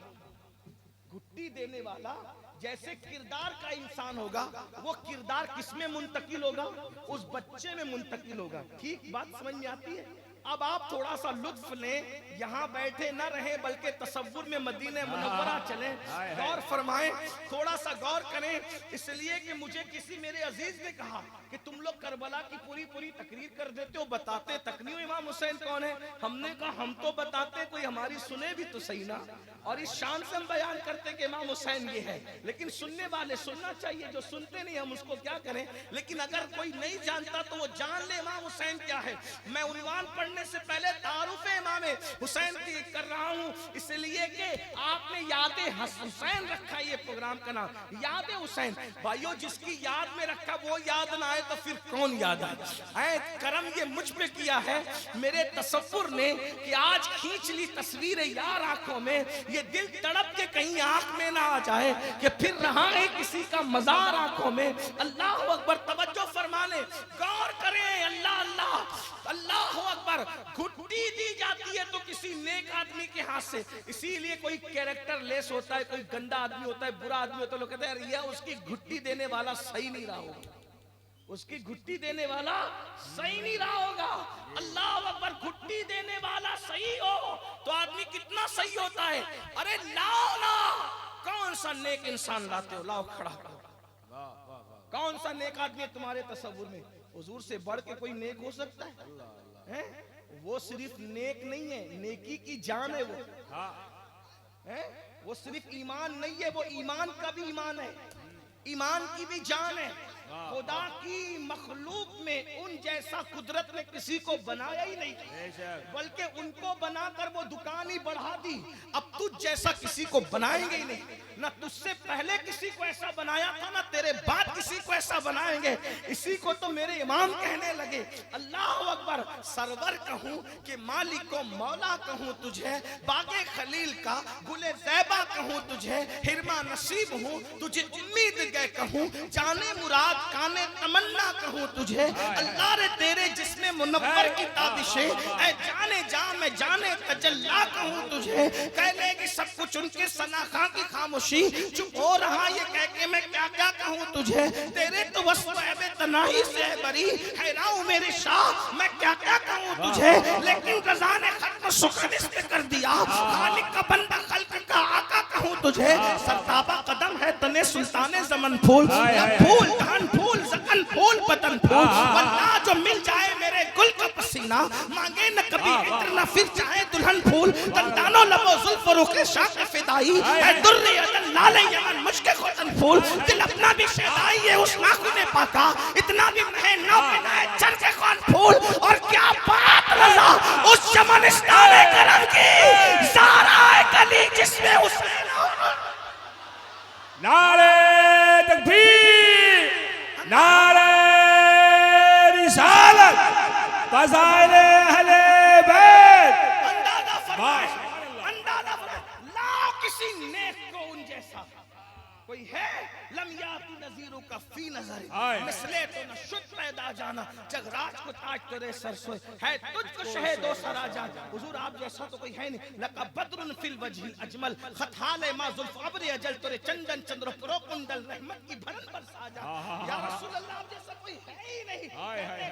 A: घुट्टी देने वाला जैसे किरदार का इंसान होगा, वो किरदार किसमें मुंतकिल होगा? उस बच्चे में मुंतकिल होगा। ठीक बात समझ में आती है? अब आप थोड़ा सा लुत्फ लें, यहाँ बैठे न रहे बल्कि तसव्वुर में मदीने मुनव्वरा चलें, गौर फरमाएं, थोड़ा सा गौर करें। इसलिए कि मुझे किसी मेरे अजीज ने कहा कि तुम लोग करबला की पूरी तकरीर कर देते हो, बताते तक नहीं हो इमाम हुसैन कौन है। हमने कहा हम तो बताते, कोई हमारी सुने भी तो सही ना। और इस शान से हम बयान करते कि इमाम हुसैन ये है, लेकिन सुनने वाले सुनना चाहिए, जो सुनते नहीं हम उसको क्या करें। लेकिन अगर कोई नहीं जानता तो वो जान ले इमाम हुसैन क्या है। मैं उन्वान पढ़ने से पहले तारुफ इमाम हुसैन की कर रहा हूँ, इसलिए कि आपने याद हुसैन रखा, ये प्रोग्राम का नाम याद हुसैन। भाइयों जिसकी याद में रखा वो याद ना आए तो फिर कौन याद आए? करम ये मुझ पे किया है मेरे तसव्वुर ने कि आज खींच ली तस्वीर यार आंखों में, ये दिल तड़प के कहीं आंख में ना आ जाए कि फिर रहा है किसी का मजार आंखों में। अल्लाह अकबर, तवज्जो फरमाने, गौर करें। अल्लाह अल्लाह अल्लाह अकबर। घुट्टी दी जाती है तो किसी नेक आदमी के हाथ से, इसीलिए कोई कैरेक्टर लेस होता है, कोई गंदा आदमी होता है, बुरा आदमी होता है, लोग कहते हैं यार उसकी घुट्टी देने वाला सही नहीं रहा होगा, उसकी घुट्टी देने वाला सही नहीं रहा होगा। अल्लाह अकबर, घुट्टी देने वाला सही हो तो आदमी कितना सही होता है। अरे लाओ ना, कौन सा नेक इंसान लाते हो? लाओ खड़ा करो। कौन सा नेक आदमी है तुम्हारे तसव्वुर में? हुजूर से बढ़ के कोई नेक हो सकता है? वो सिर्फ नेक नहीं है, नेकी की जान है वो। वो सिर्फ ईमान नहीं है, वो ईमान का भी ईमान है। ईमान की भी जान है। खुदा की मखलूक में उन जैसा कुदरत ने किसी को बनाया ही नहीं, बल्कि उनको बनाकर वो दुकान ही बढ़ा दी। अब तुझ जैसा किसी को बनाएंगे ही नहीं, ना तुझसे पहले किसी को ऐसा बनाया था, ना तेरे बाद किसी को ऐसा बनाएंगे। इसी को तो मेरे इमाम कहने लगे, अल्लाह अकबर। सरवर कहूँ कि मालिक को मौला कहूँ तुझे, बागे खलील का गुले ज़ैबा कहूँ तुझे, हिरमा नसीब हूँ तुझे उम्मीद गए कहूँ, जाने मुराद काने तमन्ना कहूँ तुझे। अल्लाह रे तेरे जिसमें मुनव्वर की ताबिशें, ऐ जाने जा मैं जाने तजल्ला कहूँ तुझे। कह लेगी सब कुछ उनके सनाखा की खामोशी, चुप हो रहा ये कह के मैं क्या क्या कहूँ तुझे। तेरे तो वस्फ़ ऐबे तनाही से है बरी, हैरान मेरे शाह मैं क्या क्या कहूँ तुझे। लेकिन रज़ा ने खत्म सुखनिस्त कर दिया, खालिक का बंदा खल्क का आका कहूँ तुझे। सरताबा कदम है तने सुल्ताने ज़मन फूल, फूल धान फूल जकन फूल पतन फूल। वल्लाह जो मिल जाए मेरे गुल का पसीना, मांगे न कभी इत्र न फिर चाहे दुल्हन फूल। दंदानो लबो जुल्फ रुखे शाख फिदाई, है दुर्रे अदल लाले यमन मुश्के खुतन फूल। दिल अपना भी शहदाई है उस नाखुने पाका, इतना भी महे नौ के नाए चर के कौन फूल। और क्या बात रज़ा उस शमनिस्तान करम की, ज़ारा कली जिसमें हुसैन।
B: नारे तकबीर, नारे रिसालत, फ़ज़ाइल अहले बैत।
A: अंदाज़ा फरमाए, अंदाज़ा फरमाए, लाओ किसी नेक को उन जैसा कोई है। लम याती नज़ीरों का फी नज़र, मिसले तो न शुद्ध पैदा जाना। जगराज को ताज तेरे सर सोए, है तुझको शहीदो सरा जान। हुजूर आप जैसा तो कोई है नहीं। लका बद्रुन फिल वजहिल अजमल, खताले मा जुल्फ अब्र अजल, तेरे चंदन चंद्र प्रो कुंडल रहमत की भरन बरसा जा। या रसूल अल्लाह आप जैसा कोई है ही नहीं।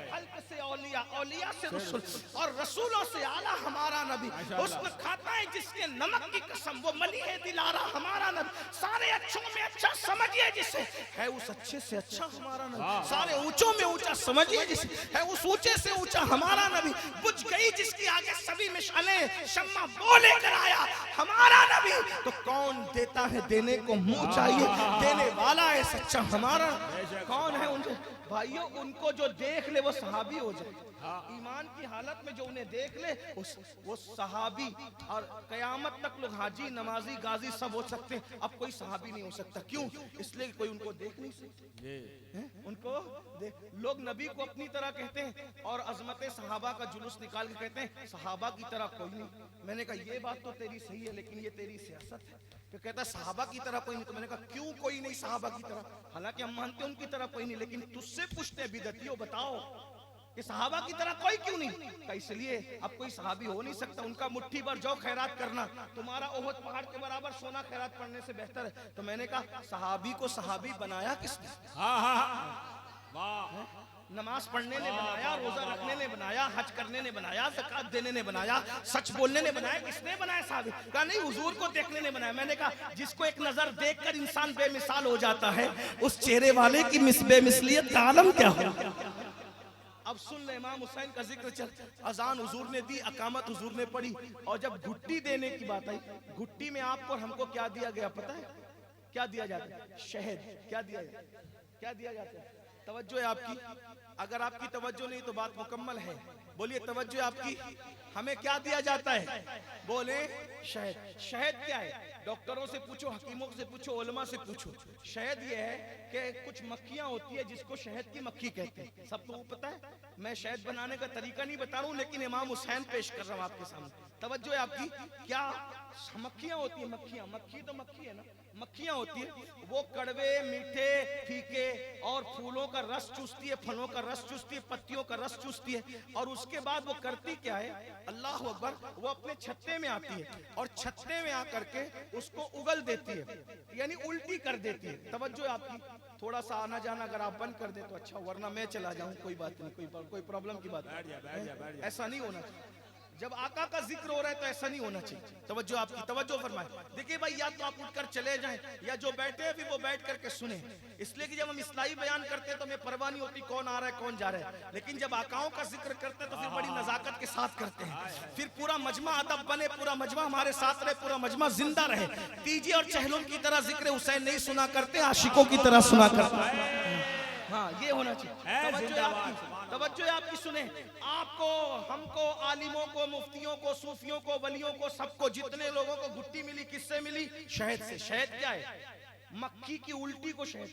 A: खल्क से औलिया, औलिया से रसूल, और रसूलों से आला हमारा नबी। उसमें खाता है जिसके नमक की कसम, वो मनी है दिलारा हमारा नबी। सारे अच्छों में अच्छा समझिए जिसे, है उस अच्छे से अच्छा हमारा नबी। सारे ऊंचों में ऊंचा समझिए जिसे, है उस ऊंचे से ऊंचा हमारा नबी। बुझ गई जिसके आगे सभी मिसालें, शम्मा बोले कर आया हमारा नबी। तो कौन देता है देने को मुंह चाहिए, देने वाला है सच्चा हमारा। कौन है उनसे भाइयों, उनको जो देख ले वो सहाबी हो जाए। ईमान की हालत में जो उन्हें देख ले वो सहाबी। और कयामत तक लोग हाजी नमाजी गाजी सब हो सकते हैं, अब कोई सहाबी नहीं हो सकता। क्यों? इसलिए कोई उनको देख नहीं सकता। उनको लोग नबी को अपनी तरह कहते हैं और अजमत सहाबा का जुलूस निकाल के कहते हैं सहाबा की तरह कोई नहीं। मैंने कहा ये बात तो तेरी सही है, लेकिन ये तेरी सियासत है। तो कहता है सहाबा की तरह कोई नहीं। तो मैंने कहा क्यों कोई नहीं सहाबा की तरह? हालांकि हम मानते हैं उनकी तरह कोई नहीं, लेकिन तुझसे पूछते हैं बिदअतियों बताओ कि सहाबा की तरह कोई क्यों नहीं? का इसलिए अब कोई सहाबी हो नहीं सकता। उनका मुट्ठी भर जो खैरात करना तुम्हारा ओहद पहाड़ के बराबर सोना खैरात पढ़ने से बेहतर है। तो मैंने कहा सहाबी को सहाबी बनाया किसने? नमाज पढ़ने ने बनाया, रोजा रखने ने बनाया, हज करने ने बनाया, ज़कात देने ने बनाया, सच बोलने ने बनाया। किसने बनाया साहब? कहा नहीं हुजूर को देखने ने बनाया। मैंने कहा जिसको एक नजर देखकर इंसान बेमिसाल हो जाता है, उस चेहरे वाले की बेमिसलियत का आलम क्या हो। अब सुन ले, इमाम हुसैन का जिक्र चल। अजान हुजूर ने दी, अकामत हुजूर ने पढ़ी, और जब घुट्टी देने की बात आई, घुट्टी में आपको और हमको क्या दिया गया पता है? क्या दिया जाता है? शहद। क्या दिया जाता है? क्या दिया जाता है? तवज्जो है आपकी? अगर आपकी तवज्जो नहीं तो बात मुकम्मल है। बोलिए तवज्जो है आपकी? हमें क्या दिया जाता है? बोले शहद। शहद क्या है? डॉक्टरों से पूछो, हकीमों से पूछो, उलमा से पूछो। शहद ये है कि कुछ मक्खियां होती है जिसको शहद की मक्खी कहते हैं। सबको पता है। मैं शहद बनाने का तरीका नहीं बता रहा हूं, लेकिन इमाम हुसैन पेश कर रहा हूं आपके सामने। तवज्जो है आपकी? क्या मक्खियां होती है? मक्खियां, मक्खी तो मक्खी है ना, मक्खियां होती है। वो कड़वे, मीठे, फीके और फूलों का रस चूसती है, फलों का रस चूसती है, पत्तियों का रस चूसती है। और उसके बाद वो करती क्या है? अल्लाह अकबर, वो अपने छत्ते में आती है और छत्ते में आकर के उसको उगल देती है, यानी उल्टी कर देती है। तवज्जो है आपकी? थोड़ा सा आना जाना अगर आप बंद कर दे तो अच्छा, वरना मैं चला जाऊं। कोई बात नहीं, कोई प्रॉब्लम की बात नहीं। ऐसा नहीं होना चाहिए। जब आका का जिक्र हो रहा है तो ऐसा नहीं होना चाहिए। तवज्जो आपकी, तवज्जो फरमाए। देखिए भाई, या तो आप उठकर चले जाएं या जो बैठे हैं फिर वो बैठ करके सुने। इसलिए कि जब हम इस्लाही बयान करते हैं तो हमें परवाह नहीं होती कौन आ रहा है कौन जा रहा है, लेकिन जब आकाओं का जिक्र करते हैं तो फिर बड़ी नजाकत के साथ करते हैं। फिर पूरा मजमा अदब बने, पूरा मजमा हमारे साथ रहे, पूरा मजमा जिंदा रहे। तीजे और चहलों की तरह जिक्र हुसैन नहीं सुना करते, आशिकों की तरह सुना करते। हाँ, ये होना चाहिए। तवज्जो आपकी सुने। आपको, हमको, आलिमों को, मुफ्तियों को, सूफियों को, वलियों को, सबको, जितने लोगों को गुट्टी मिली किससे मिली? शहद से। शहद क्या है? मक्खी की उल्टी को शहद।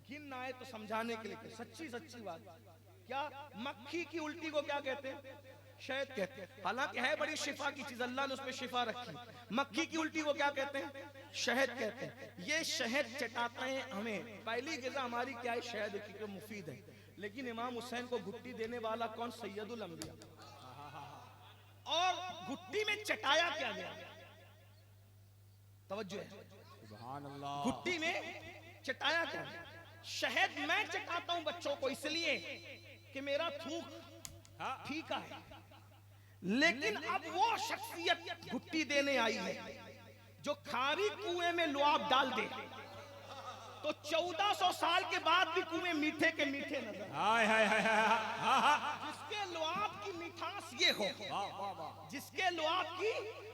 A: गिन ना आए तो समझाने के लिए, सच्ची सच्ची बात। क्या मक्खी की उल्टी को क्या कहते हैं? शहद कहते हैं। हालांकि है बड़ी शिफा की चीज, अल्लाह ने उसमें शिफा रखी। मक्खी की उल्टी को क्या कहते हैं? शहद कहते हैं। ये शहद चटाते हैं हमें। पहली ग़िज़ा हमारी क्या है? शहद, क्योंकि मुफीद है। लेकिन इमाम हुसैन को गुट्टी देने वाला कौन? सैयदुल अंबिया। और गुट्टी में चटाया क्या गया? तवज्जो है,
B: सुभान अल्लाह।
A: गुट्टी में चटाया क्या गया? शहद मैं चटाता हूं बच्चों को इसलिए कि मेरा थूक फीका है, लेकिन अब वो शख्सियत गुट्टी देने आई है जो खारी कुएं में लुआब डाल दे तो 1400 साल के बाद भी कुएं मीठे के मीठे नजर।
B: हाय हाय हाय हाय।
A: जिसके लुआब की मिठास ये हो,
B: वाह वाह वाह।
A: जिसके लुआब की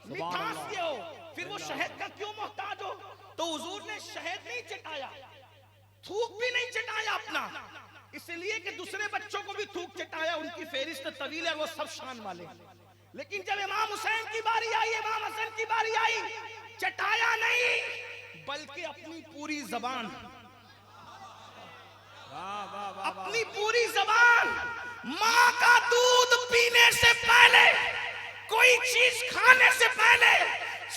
A: मिठास ये हो, फिर वो शहद का क्यों मोहताज हो? तो हुजूर ने शहद नहीं चटाया, थूक भी नहीं चटाया अपना, इसलिए कि दूसरे बच्चों को भी थूक चटाया। उनकी फेरिस्त तवील है, वो सब शान वाले। लेकिन जब इमाम हुसैन की बारी आई, इमाम हसन की बारी आई, चटाया नहीं बल्कि अपनी पूरी जबान, अपनी पूरी जबान, माँ का दूध पीने से पहले, कोई चीज खाने से पहले,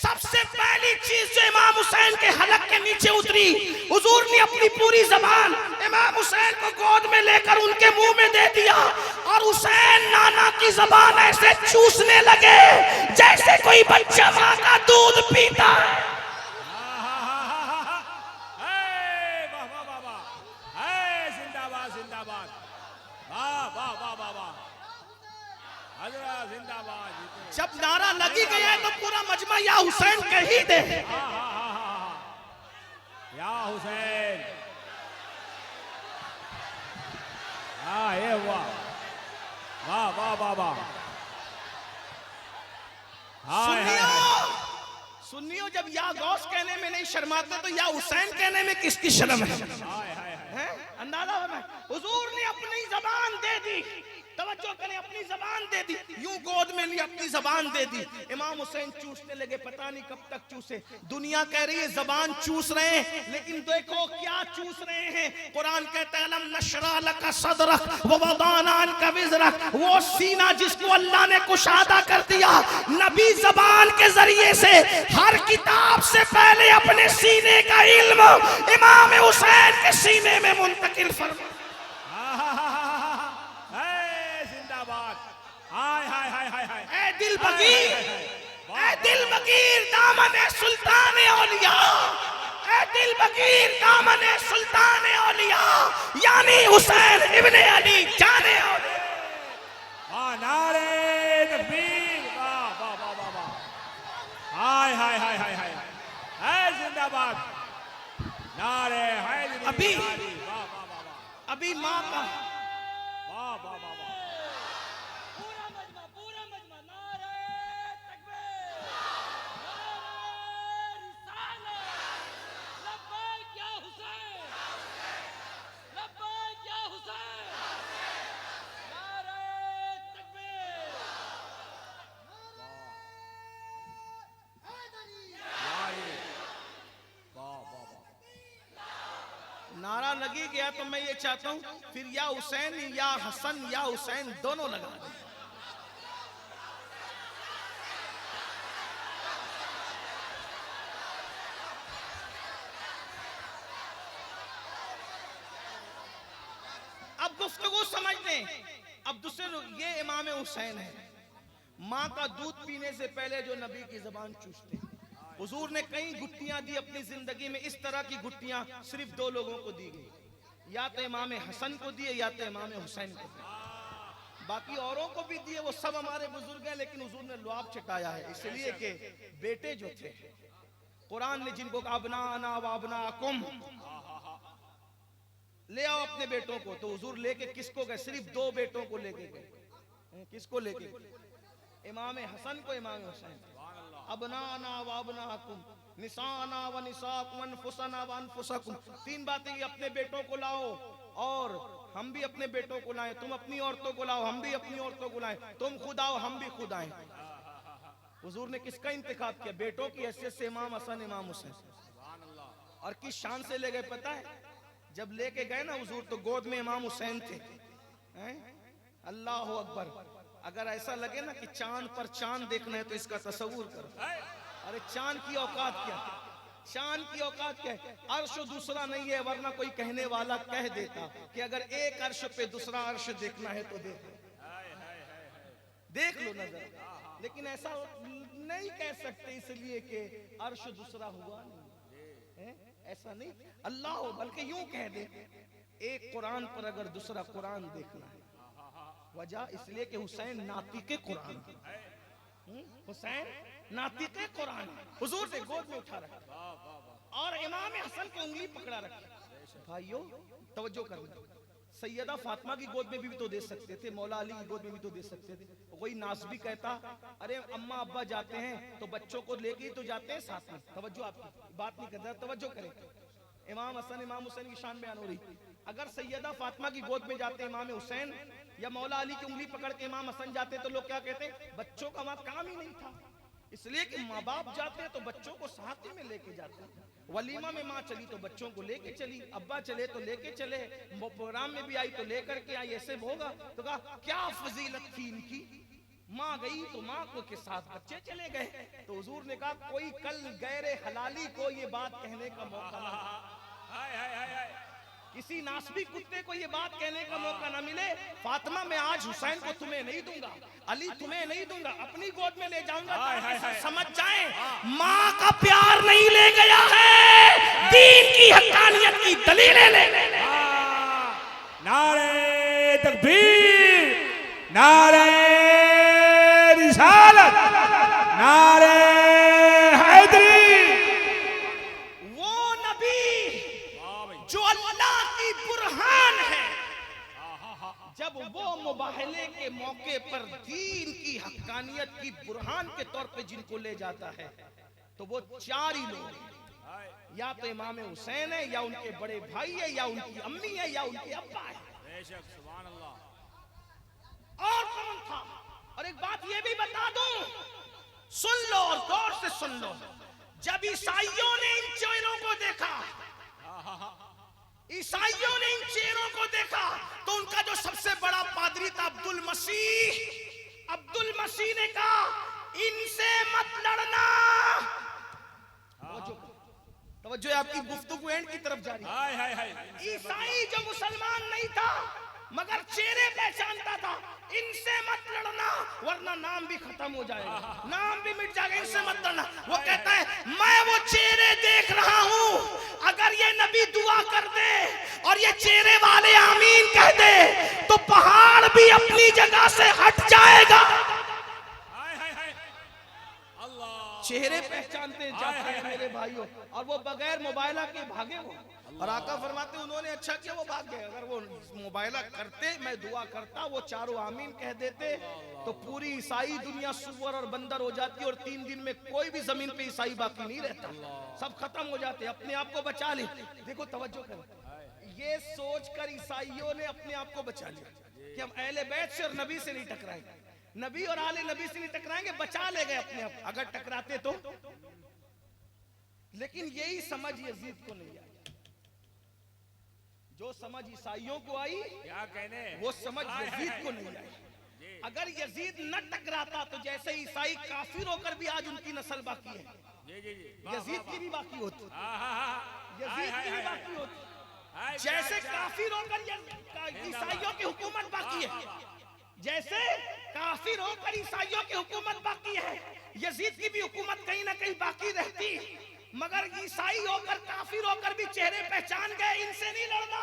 A: सबसे पहली चीज जो इमाम हुसैन के हलक के नीचे उतरी, हुजूर ने अपनी पूरी जबान इमाम हुसैन को गोद में लेकर उनके मुंह में दे दिया। और हुसैन नाना की जबान ऐसे चूसने लगे जैसे कोई बच्चा माँ का दूध पीता है।
B: जिंदाबाद जिंदाबाद, वाह वाह वाह वाह वाह, हजरत जिंदाबाद।
A: जब नारा लगी गया है तो पूरा मजमा या हुसैन कह ही दे।
B: या हुसैन, हाँ ये वाह वाह वाह वाह वाह।
A: सुनियो, जब या गौस कहने में नहीं शर्माते तो या हुसैन कहने में किसकी शर्म है? अंदाजा है। हुजूर ने अपनी जबान दे दी, तवज्जो करें, अपनी जबान दे दी, यूं गोद में ली, अपनी जबान दे दी। इमाम हुसैन चूसने लगे, पता नहीं कब तक चूसे। दुनिया कह रही है जबान चूस रहे हैं, लेकिन देखो क्या चूस रहे हैं। कुरान कहता है अलम नशरह लका सदरक व वदाना अन्का विज़रक, वो सीना जिसको अल्लाह ने कुशादा कर दिया। नबी जबान के जरिए से हर किताब से पहले अपने सीने का इल्म इमाम हुसैन के सीने में मुंतकिल फरमा।
B: हाय हाय हाय हाय हाय।
A: ऐ दिल बगीर, ऐ दिल बगीर दामन सुल्तान औलिया, ऐ दिल बगीर दामन सुल्तान औलिया, यानी हुसैन इब्ने अली जाने औलिया।
B: वाह, नारे तकबीर, वाह वाह वाह वाह वाह। हाय हाय हाय हाय हाय, है जिंदाबाद, नारे हैदरी।
A: अभी
B: वाह वाह वाह वाह,
A: अभी माँ का
B: वाह वाह वाह वाह।
A: नारा लगी गया तो मैं ये चाहता हूं फिर या हुसैन या हसन या हुसैन दोनों लगा दें। अब गुफ्तगू समझते हैं। अब दूसरे ये इमाम हुसैन है, माँ का दूध पीने से पहले जो नबी की जबान चूसते हैं। हुजूर ने कई गुट्टियां दी अपनी जिंदगी में, इस तरह की गुट्टियां सिर्फ दो लोगों को दी गई, या तो इमाम हसन को दिए या तो इमाम हुसैन को दिए। बाकी औरों को भी दिए, वो सब हमारे बुजुर्ग हैं, लेकिन हुजूर ने लुआब चटाया है, इसलिए कि बेटे जो थे, कुरान ने जिनको कहा अबनाना व अबनाकुम, ले आओ अपने बेटों को, तो हुजूर लेके किसको गए? सिर्फ 2 बेटों को लेके गए। किसको लेके? इमाम हसन को, इमाम हुसैन। अबनाना व अबनाकुम, निसाना व निसाकुम, अनफुसना व अनफुसकुम। 3 बातें, अपने बेटों को लाओ और हम भी अपने बेटों को लाएं, तुम अपनी औरतों को लाओ, हम भी अपनी औरतों को लाएं, तुम खुद आओ, हम भी खुद आए। हुजूर ने किसका इंतखाब किया? बेटों की हैसियत से इमाम हसन, इमाम हुसैन। और किस शान से ले गए पता है? जब लेके गए ना हुजूर, तो गोद में इमाम हुसैन थे। अल्लाह अकबर। अगर ऐसा लगे ना कि चांद पर चांद देखना है, तो इसका तस्वूर करो। अरे चांद की औकात क्या है? चांद की औकात क्या है? अर्श दूसरा नहीं है, वरना कोई कहने वाला कह देता कि अगर एक अर्श पे दूसरा अर्श देखना है तो देख लो नजर। लेकिन ऐसा नहीं कह सकते, इसलिए कि अर्श दूसरा हुआ नहीं, ऐसा नहीं। अल्लाह हो, बल्कि यूं कह दे, एक कुरान पर अगर दूसरा कुरान देखना है। वजह इसलिए कि हुसैन नातिके कुरान, हुसैन नातिके कुरान, हुजूर से गोद में उठा रखा और इमाम हसन को उंगली पकड़ा रखी। भाइयों तवज्जो करना, सैयदा फातिमा की गोद में भी तो दे सकते थे, मौला अली की गोद में भी तो दे सकते थे। कोई नास भी कहता, अरे अम्मा अब्बा जाते हैं तो बच्चों को लेके ही तो जाते हैं साथ में। तवज्जो, आपकी बात नहीं करता, तवज्जो करें। इमाम हसन, इमाम हुसैन की शान बयान हो रही। अगर सैयदा फातिमा की गोद में जाते इमाम हुसैन, या मौला अली की उंगली पकड़ के इमाम हसन जाते, तो लोग क्या कहते? बच्चों का वहां काम ही नहीं था। इसलिए कि माँ बाप जाते हैं तो बच्चों को साथ ही में लेके जाते हैं। वलीमा में माँ चली तो बच्चों को लेके चली, अब्बा चले तो लेके चले, प्रोग्राम में भी आई तो लेकर के आई, ऐसे होगा। तो कहा क्या फजीलत थी इनकी, माँ गई तो माँ को के साथ बच्चे चले गए। तो हुजूर ने कहा कोई कल गैर हलाली को ये बात कहने का मौका ना, किसी नासबी कुत्ते को ये बात कहने का मौका ना मिले। फातिमा मैं आज हुसैन को तुम्हें नहीं दूंगा, अली तुम्हें नहीं दूंगा, अपनी गोद में ले जाऊंगा, समझ जाए माँ का प्यार नहीं ले गया है, दीन की हक्कानियत की दलीलें ले।
B: नारे तकबीर, नारे रिसालत, नारे हैदरी।
A: वो नबी जो अल्लाह की बुरहान है, जब वो मुबाहले के मौके पर दीन की हक्कानियत की बुरहान के तौर पे जिनको ले जाता है, तो वो 4 ही लोग, या तो इमाम हुसैन है, या उनके बड़े भाई है, या उनकी अम्मी है, या उनके अब्बा है। और कौन था? और एक बात ये भी बता दूं, सुन लो और गौर से सुन लो। जब ईसाइयों ने इन चेहरों को देखा, ईसाइयों ने इन चेहरों को देखा, तो उनका जो सबसे बड़ा पादरी था अब्दुल मसीह ने कहा इनसे मत लड़ना। तवज्जो आपकी गुफ्तगू एंड की तरफ जारी। ईसाई जो मुसलमान नहीं था मगर चेहरे पहचानता था, इनसे मत लड़ना वरना नाम भी खत्म हो जाएगा, नाम भी मिट जाएगा, इनसे मत लड़ना। वो कहता है मैं वो चेहरे देख रहा हूं, अगर ये नबी दुआ कर दे और ये चेहरे वाले आमीन कह दे तो पहाड़ भी अपनी जगह से हट जाएगा। चेहरे पहचानते जाते हैं मेरे भाइयों, और वो बगैर मोबाइला के भागे वो। और आका फरमाते उन्होंने अच्छा किया वो भाग गए। अगर वो मोबाइला करते, मैं दुआ करता, वो चारों आमीन कह देते, तो पूरी ईसाई दुनिया सुअर और बंदर हो जाती, और 3 दिन में कोई भी जमीन पे ईसाई बाकी नहीं रहता, सब खत्म हो जाते, अपने आप को बचा ले। देखो तवज्जो करो, ये सोचकर ईसाइयों ने अपने आप को बचा लिया कि हम अहले बैत से और नबी से नहीं टकराएंगे, नबी और आले नबी से नहीं टकराएंगे, बचा ले गए अपने आप। अगर टकराते तो, लेकिन यही समझ यजीद को नहीं आई। जो समझ ईसाइयों को आई,
B: क्या कहने,
A: वो समझ यजीद को नहीं आई। अगर यजीद न टकराता तो जैसे ईसाई काफिर होकर भी आज उनकी नस्ल बाकी है, यजीद की भी बाकी होती, यजीद की भी बाकी होती। जैसे काफिर होकर ईसाइयों की हुकूमत बाकी है, जैसे काफिर होकर ईसाइयों की हुकूमत बाकी है, यजीद की भी हुकूमत कहीं ना कहीं बाकी रहती। मगर ईसाई होकर काफिर होकर भी चेहरे पहचान गए, इनसे नहीं लड़ना।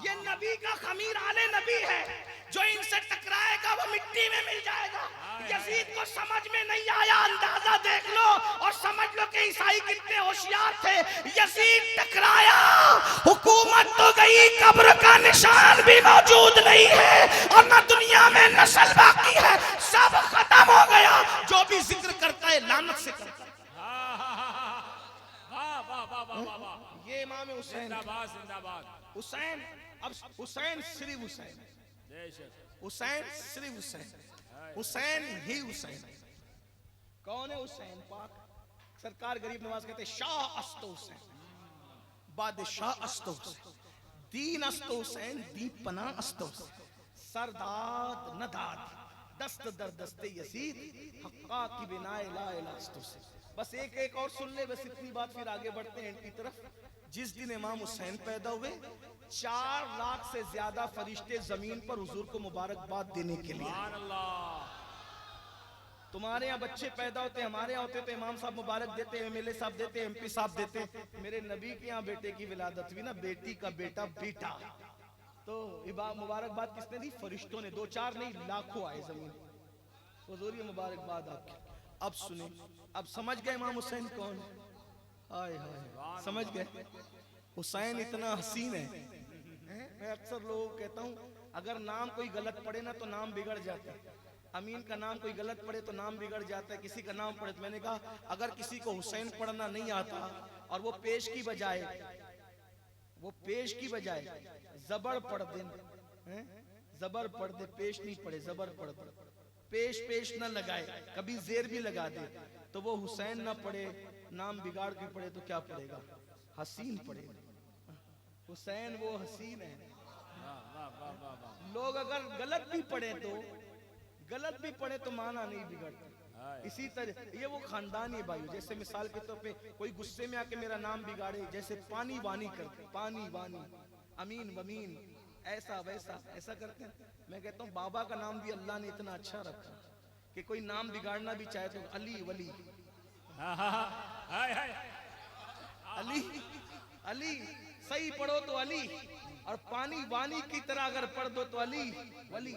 A: ये नबी का खमीर आले नबी है, जो इनसे टकराएगा वो मिट्टी में मिल जाएगा। यजीद को समझ में नहीं आया, अंदाजा देख लो और समझ लो कि ईसाई कितने होशियार थे। यजीद टकराया, हुकूमत तो गई, कब्र का निशान भी मौजूद नहीं है और न दुनिया में नस्ल बाकी है, सब खत्म हो गया। जो भी जिक्र करता है लानत से करता है। ये इमाम हुसैन,
B: जिंदाबाद जिंदाबाद।
A: हुसैन, अब हुसैन सिर्फ हुसैन, हुसैन सिर्फ हुसैन, हुसैन ही हुसैन। कौन है हुसैन पाक? सरकार गरीब नवाज कहते शाह अस्तो हुसैन, बादशाह अस्तो हुसैन, दीन अस्तो हुसैन, दीप पना अस्तो हुसैन, सरदाद नदाद, दस्त दर दस्ते यजीद, हक्का की बिनाए ला इलाहा अस्तो हुसैन। बस एक और सुन ले, बस इतनी बात, फिर आगे बढ़ते हैं की तरफ। जिस दिन इमाम हुसैन पैदा हुए 4 लाख से ज्यादा फरिश्ते जमीन पर हुजूर को मुबारकबाद देने के लिए। तुम्हारे यहाँ बच्चे पैदा होते, हमारे यहाँ होते तो इमाम साहब मुबारक देते, एमएलए साहब देते, एमपी साहब देते। मेरे नबी के यहाँ बेटे की विलादत हुई ना, बेटी का बेटा बेटा, तो मुबारकबाद किसने दी? फरिश्तों ने। 2-4 नहीं, लाखों आए जमीन। हुजूर ये मुबारकबाद आपकी। अब सुने, अब समझ गए इमाम हुसैन कौन? हाय हाय, समझ गए। हुसैन इतना हसीन है। मैं अक्सर लोगों को कहता हूँ, अगर नाम कोई गलत पड़े ना तो नाम बिगड़ जाता है। अमीन का नाम कोई गलत पड़े तो नाम बिगड़ जाता है, किसी का नाम पड़े तो मैंने कहा अगर किसी को हुसैन पढ़ना नहीं आता और वो पेश की बजाय जबर पढ़ दे, जबर पढ़ दे, पेश नहीं पढ़े, जबर पढ़ दे, पेश न लगाए, कभी जेर भी लगा दे, तो वो हुसैन ना पढ़े, नाम बिगाड़ के पढ़े तो क्या पढ़ेगा? हसीन पढ़ेगा। हुसैन वो हसीन है। लोग अगर गलत भी पढ़े तो माना नहीं बिगड़ता। इसी तरह ये वो खानदानी भाई, जैसे मिसाल के तौर पे कोई गुस्से में आके मेरा नाम बिगाड़े, जैसे पानी वानी करते, पानी वानी, अमीन वमीन, ऐसा वैसा ऐसा करते हैं। मैं कहता हूँ बाबा का नाम भी अल्लाह ने इतना अच्छा रखा कि कोई नाम बिगाड़ना भी चाहे तो अली वली, अली अली सही पढ़ो तो अली, और पानी वानी की तरह अगर पढ़ दो तो अली वली।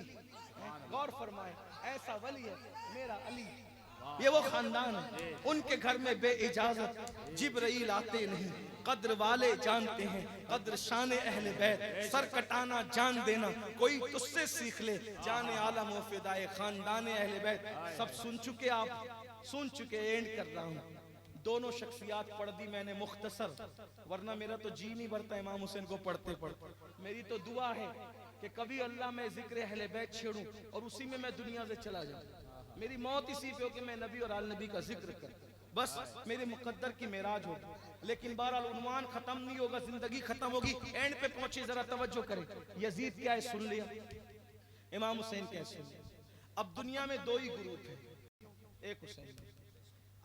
A: गौर फरमाए, ऐसा वली है मेरा अली। ये वो खानदान है, उनके घर में बे इजाजत जिब्राइल आते नहीं, कद्र वाले जानते हैं कद्र शान अहले बैत, सर कटाना जान देना कोई तुझसे सीख ले, जाने आलम व फिदाए खानदान अहले बैत। सब सुन चुके, आप सुन चुके, एंड कर रहा हूँ। दोनों शख्सियात पढ़ दी मैंने मुख्तसर, वरना मेरा तो जी नहीं भरता इमाम हुसैन को पढ़ते पढ़ते। मेरी तो दुआ है कि कभी अल्लाह में जिक्र अहले बैत छेड़ूं और उसी में मैं दुनिया से चला जाऊं। मेरी मौत इसी पे हो कि मैं नबी और आल नबी का जिक्र कर, बस मेरे मुकद्दर की मेराज हो। लेकिन बहरहाल उन्वान खत्म नहीं होगा, जिंदगी खत्म होगी, एंड पे पहुंचे, जरा तवज्जो करें। यजीद क्या है सुन लिया, इमाम हुसैन क्या है सुन लिया। अब दुनिया में 2 ही गुरु थे, एक हुसैन,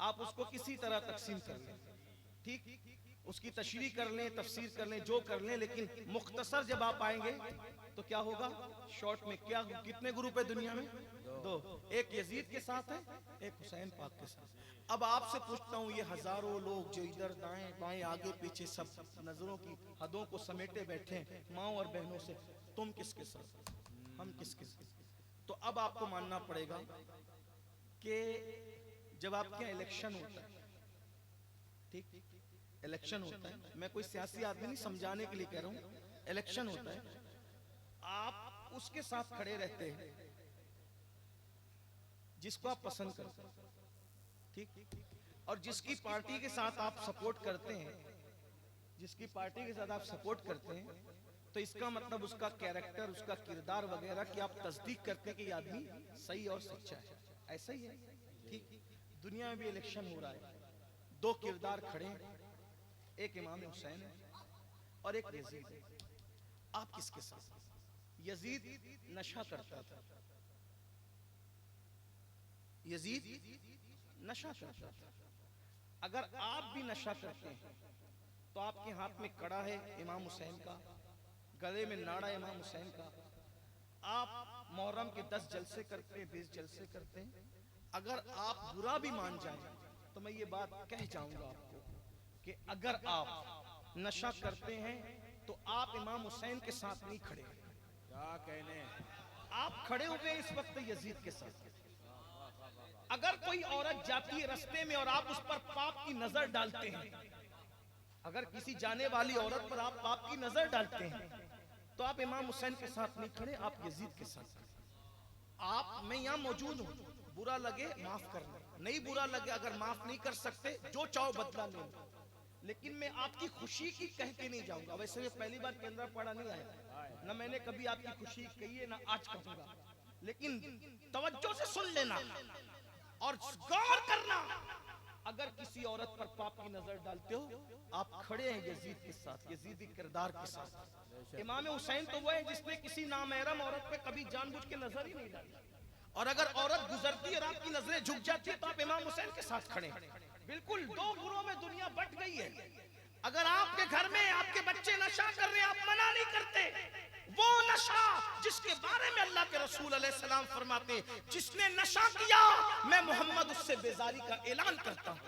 A: आप उसको किसी तरह तकसीम कर लें, ठीक, उसकी तशरीह कर लें, तफसीर कर लें, जो कर लें, लेकिन मुख्तसर जब आप आएंगे तो क्या होगा, शॉर्ट में क्या, कितने ग्रुप है दुनिया में? 2, एक यजीद के साथ है, एक हुसैन पाक के साथ। अब आपसे पूछता हूँ, ये हजारों लोग जो इधर दाएं बाएं आगे पीछे सब नजरों की हदों को समेटे बैठे हैं, माओ और बहनों से, तुम किसके साथ, हम किसके साथ? तो अब आपको मानना पड़ेगा कि जब आपके इलेक्शन होता है, ठीक, इलेक्शन होता है, मैं कोई सियासी आदमी नहीं, समझाने के लिए कह रहा हूं, इलेक्शन होता है, आप उसके साथ खड़े रहते हैं जिसको आप पसंद करते हैं, ठीक, और जिसकी पार्टी के साथ आप सपोर्ट करते हैं, जिसकी पार्टी के साथ आप सपोर्ट करते हैं, तो इसका मतलब उसका कैरेक्टर, उसका किरदार वगैरह की आप तस्दीक करते हैं कि ये आदमी सही और सच्चा है। ऐसा ही है, ठीक। दुनिया में भी इलेक्शन हो रहा है, 2 किरदार खड़े हैं, एक इमाम हुसैन है और एक यजीद है। आप किसके साथ? यजीद नशा करता था, यजीद नशा करता था। अगर आप भी नशा करते हैं तो आपके हाथ में कड़ा है इमाम हुसैन का, गले में नाड़ा इमाम हुसैन का, आप मुहर्रम के 10 जलसे करते हैं, 20 जलसे करते हैं। अगर आप बुरा भी मान जाए तो मैं ये बात कह जाऊंगा आपको कि अगर आप नशा करते हैं तो आप इमाम हुसैन के साथ नहीं खड़े।
B: क्या कहने,
A: आप खड़े हुए हैं इस वक्त यजीद के साथ। अगर कोई औरत जाती है रास्ते में और आप उस पर पाप की नजर डालते हैं, अगर किसी जाने वाली औरत पर आप पाप की नजर डालते हैं, तो आप इमाम हुसैन के साथ नहीं खड़े, आप यजीद के साथ खड़े। आप, मैं यहां मौजूद हूं, बुरा लगे माफ करना, नहीं बुरा लगे अगर माफ नहीं कर सकते जो चाहो बदला लो, लेकिन मैं आपकी खुशी की कह के नहीं जाऊंगा। वैसे मैं पहली बार केंद्र पड़ा नहीं आया, ना मैंने कभी आपकी खुशी कही है ना आज कहूंगा, लेकिन तवज्जो से सुन लेना और गौर करना। अगर किसी औरत पर पाप की नजर डालते हो, आप खड़े हैं यजीद के साथ, यजीदी किरदार के साथ। इमाम हुसैन तो वो है जिसने किसी नामहरम औरत पे कभी जानबूझ के नजर ही नहीं डाली, और अगर औरत गुजरती है और आपकी नजरें झुक जाती है तो आप इमाम हुसैन के साथ खड़े हैं। बिल्कुल दो गुरों में दुनिया बट गई है। अगर आपके घर में आपके बच्चे नशा कर रहे हैं, आप मना नहीं करते, वो नशा जिसके बारे में अल्लाह के रसूल अलैहिस्सलाम फरमाते, जिसने नशा किया मैं मोहम्मद उससे बेजारी का ऐलान करता हूं।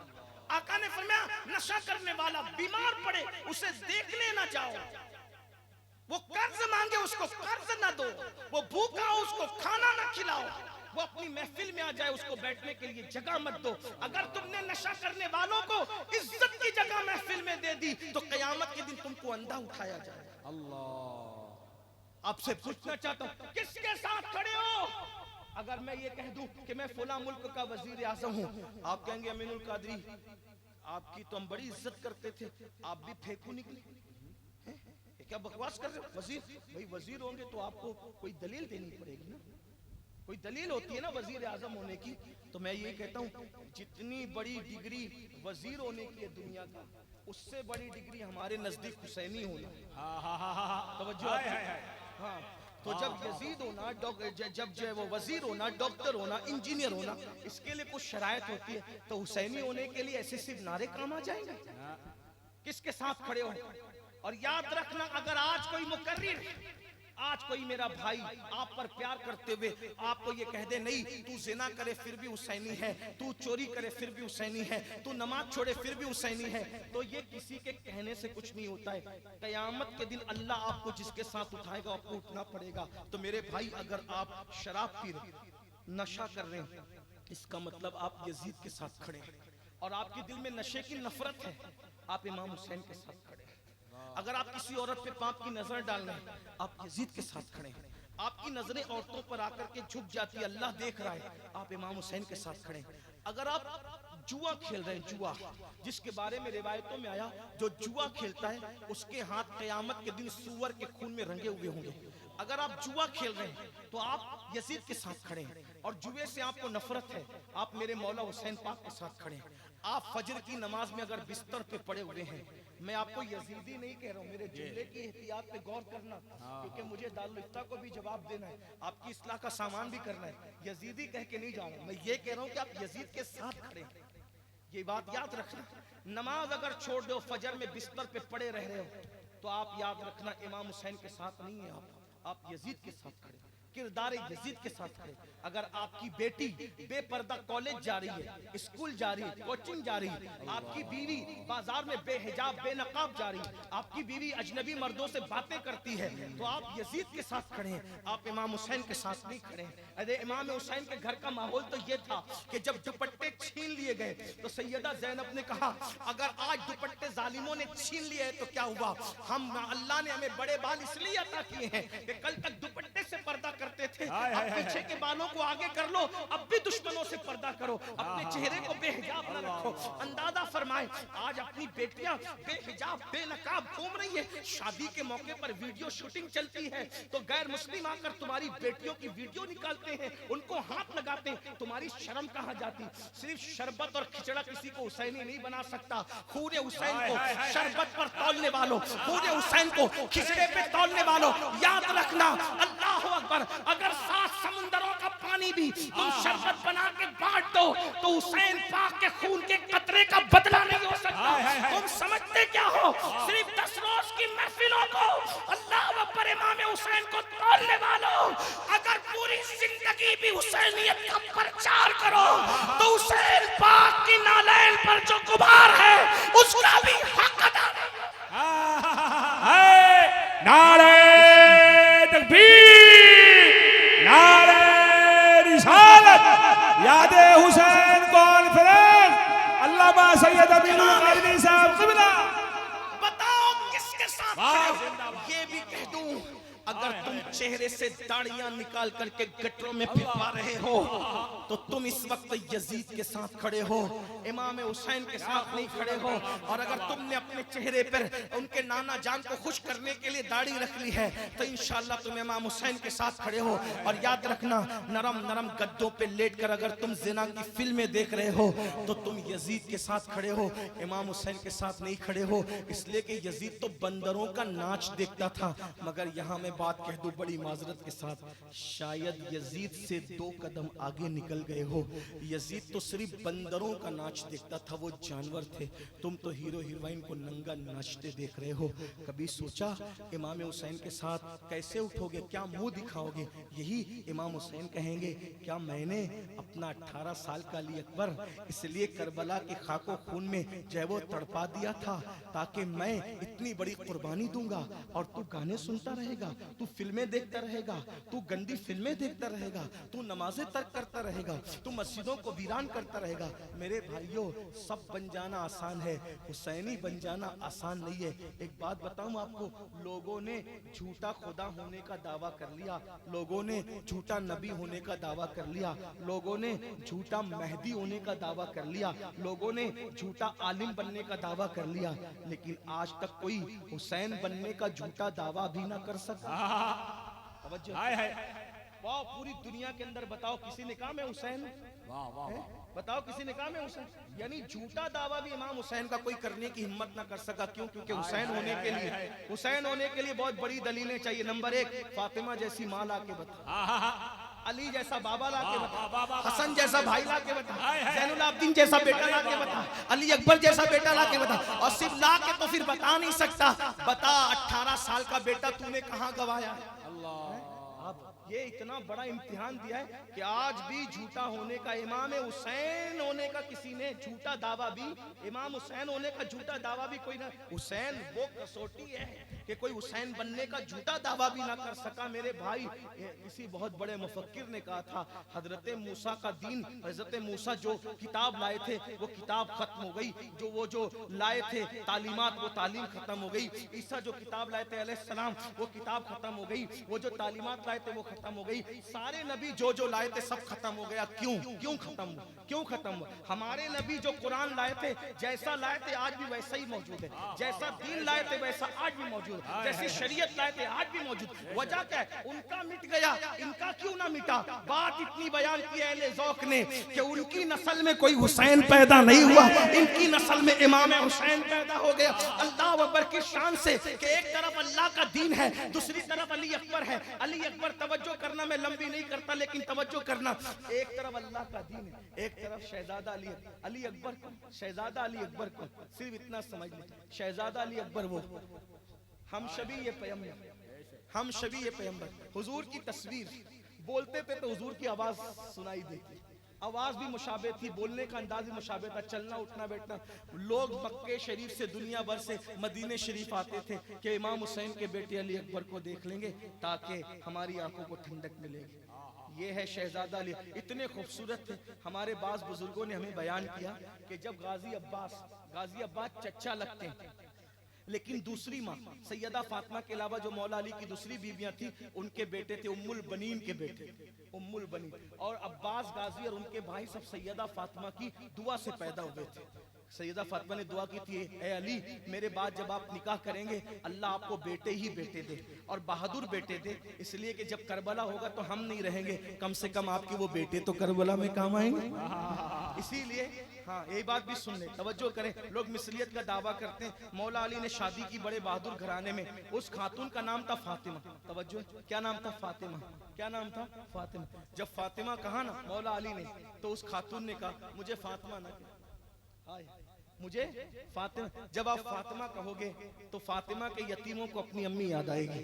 A: आका ने फरमाया नशा करने वाला बीमार पड़े उसे देखने ना जाओ, वो कर्ज मांगे उसको कर्ज ना दो, वो भूखा हो उसको खाना ना खिलाओ, वो अपनी महफिल में आ जाए उसको बैठने के लिए जगह मत दो। अगर तुमने नशा करने वालों को इज्जत की जगह महफिल में दे दी तो कयामत के दिन तुमको अंधा उठाया जाए। अल्लाह, आपसे पूछना चाहता हूं किसके साथ खड़े हो? अगर मैं ये कह दूं कि मैं फला मुल्क का वजीर आजम हूं, आप कहेंगे अमीनुल कादरी आपकी तो हम बड़ी इज्जत करते थे, आप भी फेंकू निकले, क्या बकवास कर रहे हो? वजीर भाई वजीर होंगे तो आपको कोई दलील देनी पड़ेगी ना, कोई दलील होती है ना वजीर आजम होने की। तो मैं ये कहता हूँ जितनी बड़ी डिग्री वजीर होने की है दुनिया का, उससे बड़ी डिग्री हमारे नजदीक हुसैनी होना। तवज्जो है। हाँ, तो जब यजीद होना, जब जो है वो वजीर होना, डॉक्टर होना, इंजीनियर होना, इसके लिए कुछ शरायत होती है, तो हुसैनी होने के लिए ऐसे सिर्फ नारे काम आ जाएंगे? किसके साथ खड़े हो? और याद रखना, अगर आज कोई मुकर्रिर, आज कोई मेरा भाई आप पर प्यार करते हुए आपको ये कह दे नहीं तू जिना करे फिर भी हुसैनी है, तू चोरी करे फिर भी हुसैनी है, तू नमाज छोड़े फिर भी हुसैनी है, तो ये किसी के कहने से कुछ नहीं होता है। कयामत के दिन अल्लाह आपको जिसके साथ उठाएगा आपको उठना पड़ेगा। तो मेरे भाई, अगर आप शराब पी रहे, नशा कर रहे हैं, इसका मतलब आप यजीद के साथ खड़े हैं, और आपके दिल में नशे की नफरत है, आप इमाम हुसैन के साथ खड़े हैं। अगर आप किसी औरत पे पाप की नजर डाल रहे हैं, आप यजीद के साथ खड़े हैं। आपकी नजरें औरतों पर आकर के झुक जाती है, अल्लाह देख रहा है, आप इमाम हुसैन के साथ खड़े हैं। अगर आप जुआ खेल रहे हैं, जुआ जिसके बारे में रिवायतों में आया, जो जुआ खेलता है उसके हाथ कयामत के दिन सूअर के खून में रंगे हुए होंगे। अगर आप जुआ खेल रहे हैं तो आप यजीद के साथ खड़े हैं, और जुए से आपको नफरत है, आप मेरे मौला हुसैन पाक के साथ खड़े हैं। आप फजर की नमाज में अगर बिस्तर पे पड़े हुए हैं, मैं आपको यजीदी नहीं कह रहा हूँ, मेरे जुमले की एहतियात पे गौर करना, क्योंकि मुझे दारुल इफ्ता को भी जवाब देना है, आपकी इस्लाह का सामान भी करना है। यजीदी कह के नहीं जा रहा हूँ, मैं ये कह रहा हूँ कि आप यजीद के साथ खड़े हैं, ये बात याद रखना। नमाज अगर छोड़ दो, फजर में बिस्तर पे पड़े रह रहे हो, तो आप याद रखना इमाम हुसैन के साथ नहीं है, आप यजीद के साथ खड़े, किरदार यजीद के साथ खड़े। अगर आपकी बेटी बेपर्दा कॉलेज जा रही है, स्कूल जा रही है, कोचिंग जा रही है, आपकी बीवी बाजार में बेहिजाब बेनकाब जा रही है, आपकी बीवी अजनबी मर्दों से बातें करती है, तो आप यजीद के साथ खड़े हैं, आप इमाम हुसैन के साथ नहीं खड़े हैं। अरे इमाम हुसैन के घर का माहौल तो ये था कि जब दुपट्टे छीन लिए गए तो सैयदा ज़ैनब ने कहा अगर आज दुपट्टे जालिमों ने छीन लिए हैं तो क्या हुआ, हम अल्लाह ने हमें बड़े बाल इसलिए अता किए हैं कि कल तक दुपट्टे से पर्दा करते थे, अब पीछे के बालों को आगे कर लो, अब भी दुश्मनों से पर्दा करो, अपने चेहरे को बेहिजाब न रखो। अंदाजा फरमाए, आज अपनी बेटियां बेहिजाब बेनकाब घूम रही है, शादी के मौके पर वीडियो शूटिंग चलती है तो गैर मुस्लिम आकर तुम्हारी बेटियों की वीडियो निकालते हैं, उनको हाथ लगाते हैं, तुम्हारी शर्म कहाँ जाती? सिर्फ शरबत और खिचड़ा किसी को हुसैनी नहीं बना सकता। खून हुसैन को शरबत पर तौलने वालों, खून हुसैन को खिचड़े पे तौलने वालों, याद रखना, अल्लाह अकबर, अगर 7 समुंदरों का पानी भी तुम शरबत बना के बांट दो तो हुसैन पाक के खून के कतरे का बदला नहीं हो सकता। तुम समझते क्या हो? सिर्फ 10 रोज की महफिलों को अल्लाह अकबर इमाम हुसैन को तौलने वालों, अगर पूरी जिंदगी भी हुसैनियत का प्रचार करो तो हुसैन पाक की नालैन पर जो गुबार है उसका भी हक अदा नहीं।
B: नारे तकबीर, यादे हुसैन कॉन्फ्रेंस अल्लामा सैयद अमीरुल कादरी साहब क़िबला।
A: बताओ किसके साथ
B: वाह,
A: खड़े हो?
B: जिंदाबाद।
A: ये भी कह दूं, अगर तुम चेहरे से दाढ़ियां निकाल करके गटरों में फिरवा रहे हो तो तुम इस वक्त यजीद के साथ खड़े हो, इमाम हुसैन के साथ नहीं खड़े हो। और अगर तुमने अपने चेहरे पर उनके नाना जान को खुश करने के लिए दाढ़ी रख ली है तो इंशाल्लाह तुम इमाम हुसैन के साथ खड़े हो। और याद रखना, नरम नरम गद्दों पे लेटकर अगर तुम जिना की फिल्में देख रहे हो तो तुम यजीद के साथ खड़े हो, इमाम हुसैन के साथ नहीं खड़े हो। इसलिए कि यजीद तो बंदरों का नाच देखता था। मगर यहाँ मैं बात कह दूं बड़ी माजरत के साथ, शायद यजीद से 2 कदम आगे निकल गए हो। यजीद तो सिर्फ बंदरों का नाच देखता था, वो जानवर थे। तुम तो हीरो हीरोइन को नंगा नाचते देख रहे हो। कभी सोचा इमाम हुसैन के साथ कैसे उठोगे, क्या मुंह दिखाओगे? यही इमाम हुसैन कहेंगे, क्या मैंने अपना 18 साल का अली अकबर इसलिए करबला के खाको खून में जो है वो तड़पा दिया था ताकि मैं इतनी बड़ी कुर्बानी दूंगा और तू गाने सुनता रहेगा, तू फिल्में देखता रहेगा, तू गंदी फिल्में देखता रहेगा, तू नमाजें तर्क करता रहेगा, तू मस्जिदों को वीरान करता रहेगा। मेरे भाइयों, सब बन जाना आसान है, हुसैनी बन जाना आसान नहीं है। एक बात बताऊं आपको, लोगों ने झूठा खुदा होने का दावा कर लिया, लोगों ने झूठा नबी होने का दावा कर लिया, लोगों ने झूठा मेहदी होने का दावा कर लिया, लोगों ने झूठा आलिम बनने का दावा कर लिया, लेकिन आज तक कोई हुसैन बनने का झूठा दावा भी ना कर सका। तवज्जो।
B: हाय हाय
A: वाह, पूरी दुनिया के अंदर बताओ किसी ने कहा मैं हुसैन हूं?
B: वाह वाह
A: हैं?
B: वाह।
A: बताओ किसी ने कहा मैं हुसैन? यानी झूठा दावा भी इमाम हुसैन का कोई करने की हिम्मत ना कर सका। क्यों? क्योंकि हुसैन होने के लिए, हुसैन होने के लिए बहुत बड़ी दलीलें चाहिए। नंबर 1, फातिमा जैसी माँ ला के बता, अली जैसा बाबा ला के बता, हसन जैसा भाई ला के बता, ज़ैनुल आबिदीन जैसा बेटा ला के बता, अली अकबर जैसा बेटा ला के बता। और सिर्फ ला के तो फिर बता नहीं सकता, बता 18 साल का बेटा तूने कहाँ गवाया है? अब ये इतना बड़ा इम्तिहान दिया है कि आज भी झूठा होने का, इमाम हुसैन होने का किसी ने झूठा दावा भी, इमाम हुसैन होने का झूठा दावा भी कोई ना, हुसैन वो कसौटी है कि कोई हुसैन बनने का झूठा दावा भी ना कर सका। मेरे भाई, किसी बहुत बड़े मुफक्किर ने कहा था, हजरत मूसा का दीन, हजरत मूसा जो किताब लाए थे वो किताब खत्म हो गई, जो लाए थे तालीमात वो तालीम खत्म हो गई। ईसा जो किताब लाए थे अलैहिस्सलाम वो किताब खत्म हो गई, वो जो तालीमात लाए थे वो खत्म हो गई। सारे नबी जो लाए थे सब खत्म हो गया। क्यों खत्म हुआ? क्यों खत्म हुआ? हमारे नबी जो कुरान लाए थे, जैसा लाए थे आज भी वैसा ही मौजूद है, जैसा दीन लाए थे वैसा आज भी मौजूद, जैसी शरीयत लाए थे आज भी मौजूद। वजह क्या है? उनका मिट गया, इनका क्यों ना मिटा? बात इतनी बयान की अहले ज़ौक़ ने कि उनकी नस्ल में कोई हुसैन पैदा नहीं हुआ, इनकी नस्ल में इमाम हुसैन पैदा हो गया। अल्लाह अकबर की शान से कि एक तरफ अल्लाह का दीन है, दूसरी तरफ अली अकबर है। अली अकबर, तवज्जो करना, मैं लंबी नहीं करता लेकिन तवज्जो करना, एक तरफ अल्लाह का दीन है, एक तरफ शहजादा अली अकबर को, शहजादा अली अकबर को सिर्फ इतना समझ ले, शहजादा अली अकबर वो हम शबी ये पैगंबर, हम शबी ये पैगंबर, हुजूर की तस्वीर, बोलते थे तो हुजूर की आवाज सुनाई देती, आवाज भी मुशाबे थी, बोलने का अंदाज भी मुशाबे था, चलना उठना बैठना। लोग मक्के शरीफ से, दुनिया भर से मदीने शरीफ आते थे कि इमाम हुसैन के बेटे अली अकबर को देख लेंगे ताकि हमारी आंखों को ठंडक मिलेगी। ये है शहजादा अली, इतने खूबसूरत थे। हमारे बास बुजुर्गों ने हमें बयान किया कि जब गाजी अब्बास चच्चा लगते हैं, लेकिन दूसरी माँ सैयदा फातिमा के अलावा जो मौला अली की दूसरी बीवियां थी उनके बेटे थे उम्मुल बनीन के बेटे, उम्मुल बनीन। और अब्बास गाजी और उनके भाई सब सैयदा फातिमा की दुआ से पैदा हुए थे। सैयदा फातिमा ने दुआ की थी, ए अली, मेरे बाद जब आप निकाह करेंगे अल्लाह आपको बेटे ही बेटे दे और बहादुर बेटे दे, इसलिए कि जब करबला होगा तो हम नहीं रहेंगे, कम से कम आपके वो बेटे तो करबला में काम आएंगे। इसीलिए हाँ, यही बात भी सुन ले, तवज्जो करें। लोग मिसलियत का दावा करते हैं। मौला अली ने शादी की बड़े बहादुर घराने में, उस खातून का नाम था फातिमा। तवज्जो, क्या नाम था? फातिमा। क्या नाम था? फातिमा। जब फातिमा कहा ना मौला अली ने, तो उस खातून ने कहा मुझे फातिमा ना कह, मुझे फातिमा। जब आप फातिमा कहोगे तो फातिमा के यतीमों को अपनी अम्मी याद आएगी,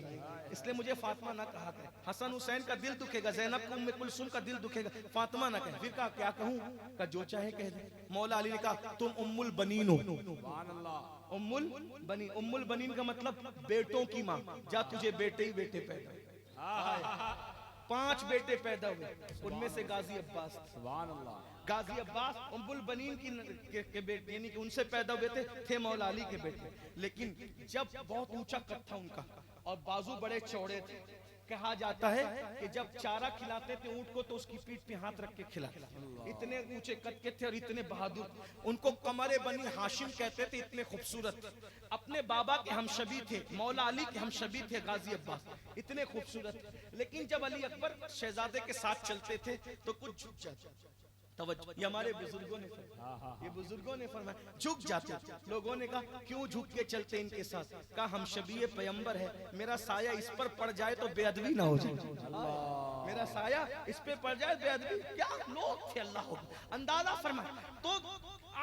A: इसलिए मुझे फातिमा ना कहा करें। हसन हुसैन का दिल दुखेगा, ज़ैनब को, उम्मे कुलसुम का दिल दुखेगा, फातिमा ना कहें। फिर कहा क्या कहूँ? का जो चाहे कह दे। मौला अली ने कहा तुम उम्मुल बनीन हो। उम्मुल बनीन, उम्मुल बनीन का मतलब बेटों की माँ, जा तुझे बेटे ही बेटे पैदा। 5 बेटे पैदा हुए, उनमें से गाजी अब्बास थे।
B: सुभान अल्लाह।
A: गाजी अब्बास उम्मुल बनीन के बेटे, यानी कि उनसे पैदा हुए थे मौला अली के बेटे। लेकिन जब बहुत ऊंचा कद था उनका और बाजू बड़े चौड़े थे, कहा जाता है कि जब चारा खिलाते थे ऊंट को तो उसकी पीठ पे हाथ रख के खिलाते, इतने ऊंचे कद के थे और इतने बहादुर। उनको कमरे बनी हाशिम कहते थे, इतने खूबसूरत। अपने बाबा के हमशबी थे, मौला अली के हमशबी थे गाजी अब्बास, इतने खूबसूरत। लेकिन जब अली अकबर शहजादे के साथ चलते थे तो कुछ झुक जाते। तवज्जो, ये हमारे बुजुर्गों ने ये बुजुर्गों ने फरमाया झुक जाते। लोगों ने कहा क्यों झुक के चलते इनके साथ? कहा हम शबीए पैगंबर है, मेरा साया इस पर पड़ जाए तो बेअदबी ना हो जाए। मेरा साया इस पे पड़ जाए बेअदबी। क्या लोग थे, अल्लाह हो। अंदाजा फरमाया तो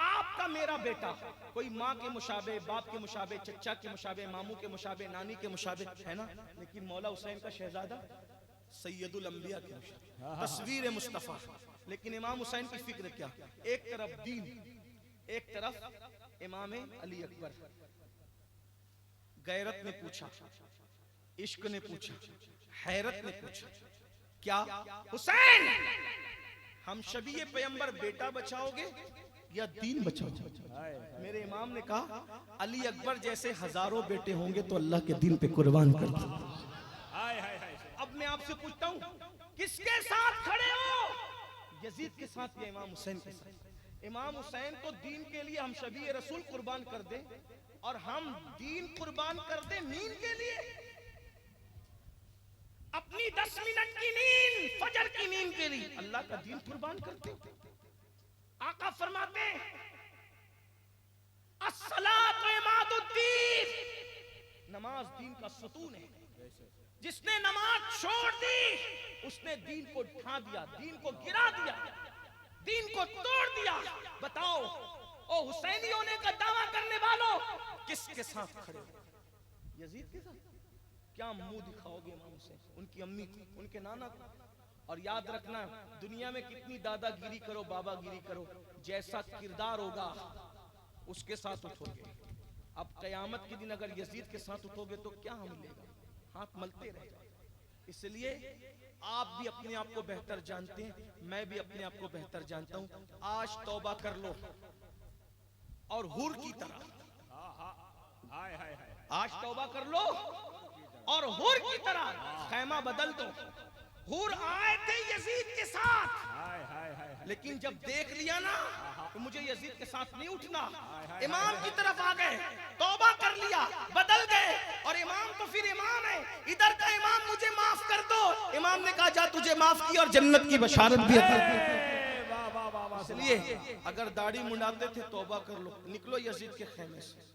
A: आपका मेरा बेटा कोई माँ के मुशाबे, बाप के मुशाबे, चचा के मुशाबे, मामू के मुशाबे, नानी के मुशाबे है ना, लेकिन मौला हुसैन का शहजादा सैयदुल अंबिया के मुशाबे, तस्वीर मुस्तफा। लेकिन इमाम हुसैन की फिक्र क्या, एक तरफ दीन, एक तरफ इमाम अली अकबर। गैरत ने पूछा, इश्क ने पूछा, हैरत ने पूछा, क्या हुसैन हम शबीए पैगंबर बेटा बचाओगे या दीन बचाओगे? मेरे इमाम ने कहा अली अकबर जैसे हजारों बेटे होंगे तो अल्लाह के दीन पे कुर्बान कर दो। अब मैं आपसे पूछता हूँ किसके साथ खड़े हो? यजीद के साथ या इमाम हुसैन के साथ? इमाम हुसैन तो दीन के लिए हम शबीए रसूल कुर्बान कर दें और हम दीन कुर्बान कर दें नींद के लिए। अपनी 10 मिनट की नींद, फजर की नींद के लिए अल्लाह का दीन कुर्बान करते। आका फरमाते हैं अस्सलातु इमादुद्दीन, नमाज दीन का सुतून है। जिसने नमाज छोड़ दी उसने दीन को ढा दिया, दीन को गिरा दिया, दीन को तोड़ दिया। बताओ ओ हुसैनी होने का दावा करने वालों किसके साथ खड़े हो? यजीद के साथ? क्या मुंह दिखाओगे इमाम हुसैन, उनकी अम्मी को, उनके नाना को? और याद रखना दुनिया में कितनी दादागिरी करो, बाबागिरी करो, जैसा किरदार होगा उसके साथ उठोगे। अब कयामत के दिन अगर यजीद के साथ उठोगे तो क्या मिलेगा? हाथ मलते रह जाए। इसलिए आप भी अपने आप को बेहतर जानते हैं, मैं भी अपने आप को बेहतर जानता हूं। आज तौबा कर लो और हुर की तरह, आज तौबा कर लो और हुर की तरह खैमा बदल दो। हुर आए थे यजीद के साथ, लेकिन जब देख लिया ना तो मुझे यजीद के साथ नहीं उठना, इमाम की तरफ आ गए, तौबा कर लिया, बदल गए। और इमाम तो फिर इमाम है, इधर का इमाम मुझे माफ कर दो। इमाम ने कहा जा तुझे माफ किया और जन्नत की बशारत भी अता की। इसलिए अगर दाढ़ी मुंडाते थे तौबा कर लो, निकलो यजीद के खेमे से।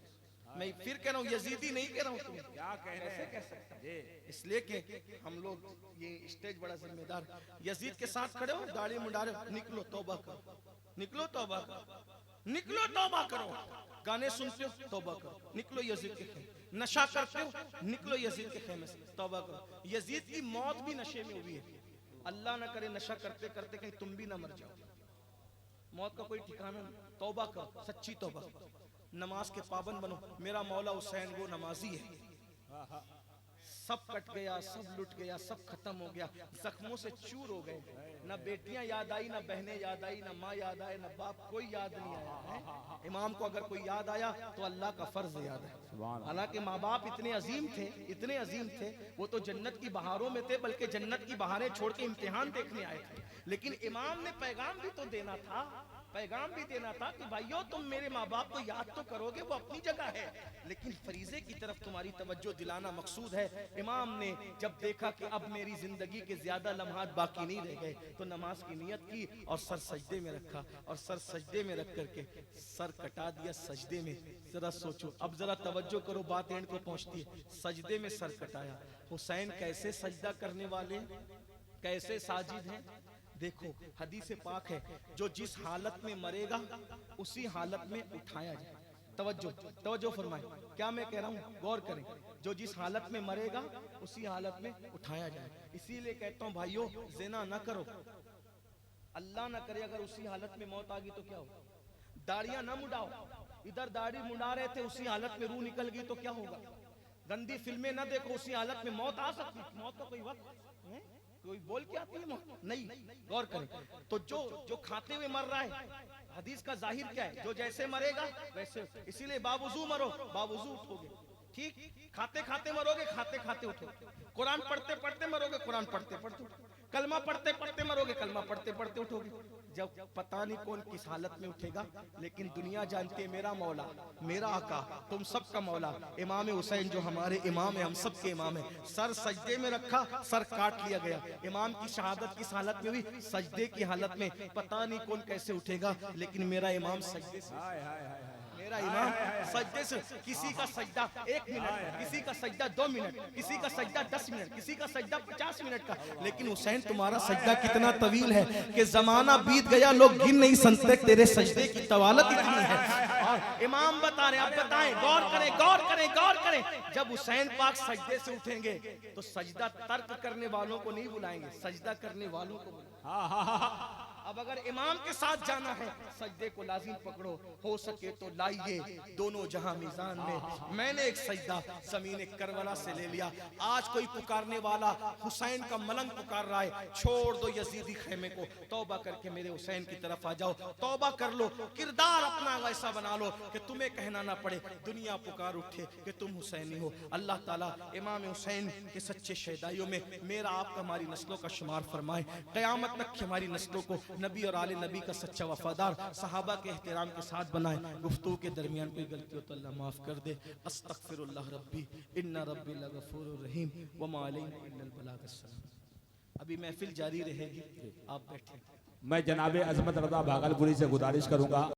A: मैं फिर कह रहा हूँ यजीदी नहीं कह रहा हूँ, तुम क्या कह रहे हैं? कह सकते हैं इसलिए कि हम लोग ये स्टेज बड़ा जिम्मेदार। यजीद के साथ खड़े हो, दाढ़ी मुंडा रहे हो, निकलो तौबा करो, निकलो तौबा करो, निकलो तौबा करो। गाने सुनते हो तौबा करो, निकलो यजीद के खेमे। नशा करते हो, निकलो यजीद के खेमे से, तौबा करो। यजीद की मौत भी नशे में हुई है। अल्लाह ना करे नशा करते करते कहीं तुम भी ना मर जाओ, मौत का कोई ठिकाना नहीं। तौबा करो, सच्ची तौबा करो, नमाज के पाबंद बनो। मेरा मौला हुसैन वो नमाजी है। सब कट गया, सब लुट गया, सब खत्म हो गया, जख्मों से चूर हो गए। ना बेटियां याद आई, ना बहनें याद आई, ना माँ याद आए, ना बाप, कोई याद नहीं आया। इमाम को अगर कोई याद आया तो अल्लाह का फर्ज याद है। हालांकि माँ बाप इतने अजीम थे, इतने अजीम थे, वो तो जन्नत की बहारों में थे, बल्कि जन्नत की बहारें छोड़ के इम्तिहान देखने आए थे। लेकिन इमाम ने पैगाम भी तो देना था, पैगाम भी देना था कि भाइयों तुम मेरे माँ बाप को याद तो करोगे, वो अपनी जगह है, लेकिन फरीजे की तरफ तुम्हारी तवज्जो दिलाना मकसूद है। इमाम ने जब देखा कि अब मेरी जिंदगी के ज्यादा लम्हात बाकी नहीं रह गए तो नमाज की नियत की और सर सजदे में रखा, और सर सजदे में रख करके सर कटा दिया सजदे में। जरा सोचो, अब जरा तवज्जो करो, बात एंड को पहुंचती है। सजदे में सर कटाया। हुसैन कैसे सजदा करने वाले, कैसे साजिद हैं, देखो हदीस पाक है, जो जिस हालत में मरेगा उसी हालत में उठाया जाए। तवज्जो तवज्जो फरमाए, क्या मैं कह रहा हूँ, गौर करें। जो जिस हालत में मरेगा उसी हालत में उठाया जाए। इसीलिए कहता हूँ भाइयों, ज़िना ना करो, अल्लाह ना करे अगर उसी हालत में मौत आ गई तो क्या होगा। दाढ़ियां ना मुड़ाओ, इधर दाढ़ी मुड़ा रहे थे उसी हालत में रूह निकल गई तो क्या होगा। गंदी फिल्में ना देखो, उसी हालत में मौत आ सकती, मौत का कोई वक्त है? कोई बोल के आती है मौत? नहीं, गौर करें। तो जो खाते हुए मर रहा है, हदीस का जाहिर क्या है? जो जैसे मरेगा वैसे, इसीलिए बावुजू मरो, बावुजू उठोगे। ठीक, खाते खाते मरोगे, खाते खाते उठोगे। कुरान पढ़ते पढ़ते मरोगे, कुरान पढ़ते पढ़ते उठोगे। कलमा पढ़ते पढ़ते मरोगे, कलमा पढ़ते पढ़ते उठोगे। जब पता नहीं कौन किस हालत में उठेगा, लेकिन दुनिया जानती है मेरा मौला, मेरा आका, तुम सबका मौला इमाम हुसैन जो हमारे इमाम है, हम सब के इमाम है, सर सजदे में रखा, सर काट लिया गया। इमाम की शहादत किस हालत में हुई? सजदे की हालत में। पता नहीं कौन कैसे उठेगा, लेकिन मेरा इमाम सजदे से, मेरा इमाम सजदे से। किसी का सजदा 1 मिनट, किसी का सजदा 2 मिनट, किसी का सजदा 10 मिनट, किसी का सजदा 50 मिनट का, लेकिन हुसैन तुम्हारा सजदा कितना तवील है कि जमाना बीत गया, लोग गिन नहीं सकते तेरे सजदे की तवालत इतनी है। और इमाम बता रहे, अब बताएं, गौर करें, गौर करें, गौर करें। जब हुसैन पाक सजदे से उठेंगे तो सजदा तर्क करने वालों को नहीं बुलाएंगे, सजदा करने वालों को बुलाएंगे। अब अगर इमाम के साथ जाना है, सजदे को लाजिम पकड़ो, हो सके तो लाइए दोनों जहां मीजान में। मैंने एक सजदा ज़मीन करबला से ले लिया। आज कोई पुकारने वाला हुसैन का मलंग पुकार रहा है, छोड़ दो यजीदी खेमे को, तौबा करके मेरे हुसैन की तरफ आ जाओ, तौबा कर लो, किरदार अपना वैसा बना लो कि तुम्हें कहना ना पड़े, दुनिया पुकार उठे कि तुम हुसैनी हो। अल्लाह ताला इमाम हुसैन के सच्चे शहदाइयों में मेरा आपका हमारी नस्लों का शुमार फरमाए। क़यामत तक हमारी नस्लों को नबी और आले नबी का सच्चा वफादार, सहाबा के एहतराम के साथ बनाए। गुफ्तगू के दरमियान कोई गलती हो तो अल्लाह माफ कर दे। अस्तगफिरुल्लाह रब्बी इन्ना रब्बी लगफूरुर रहीम व मा अलैना इल्लल बलाग अस्सलाम। अभी महफिल जारी रहेगी, आप बैठे।
B: मैं जनाबे अजमत रज़ा भागलपुरी से गुजारिश करूंगा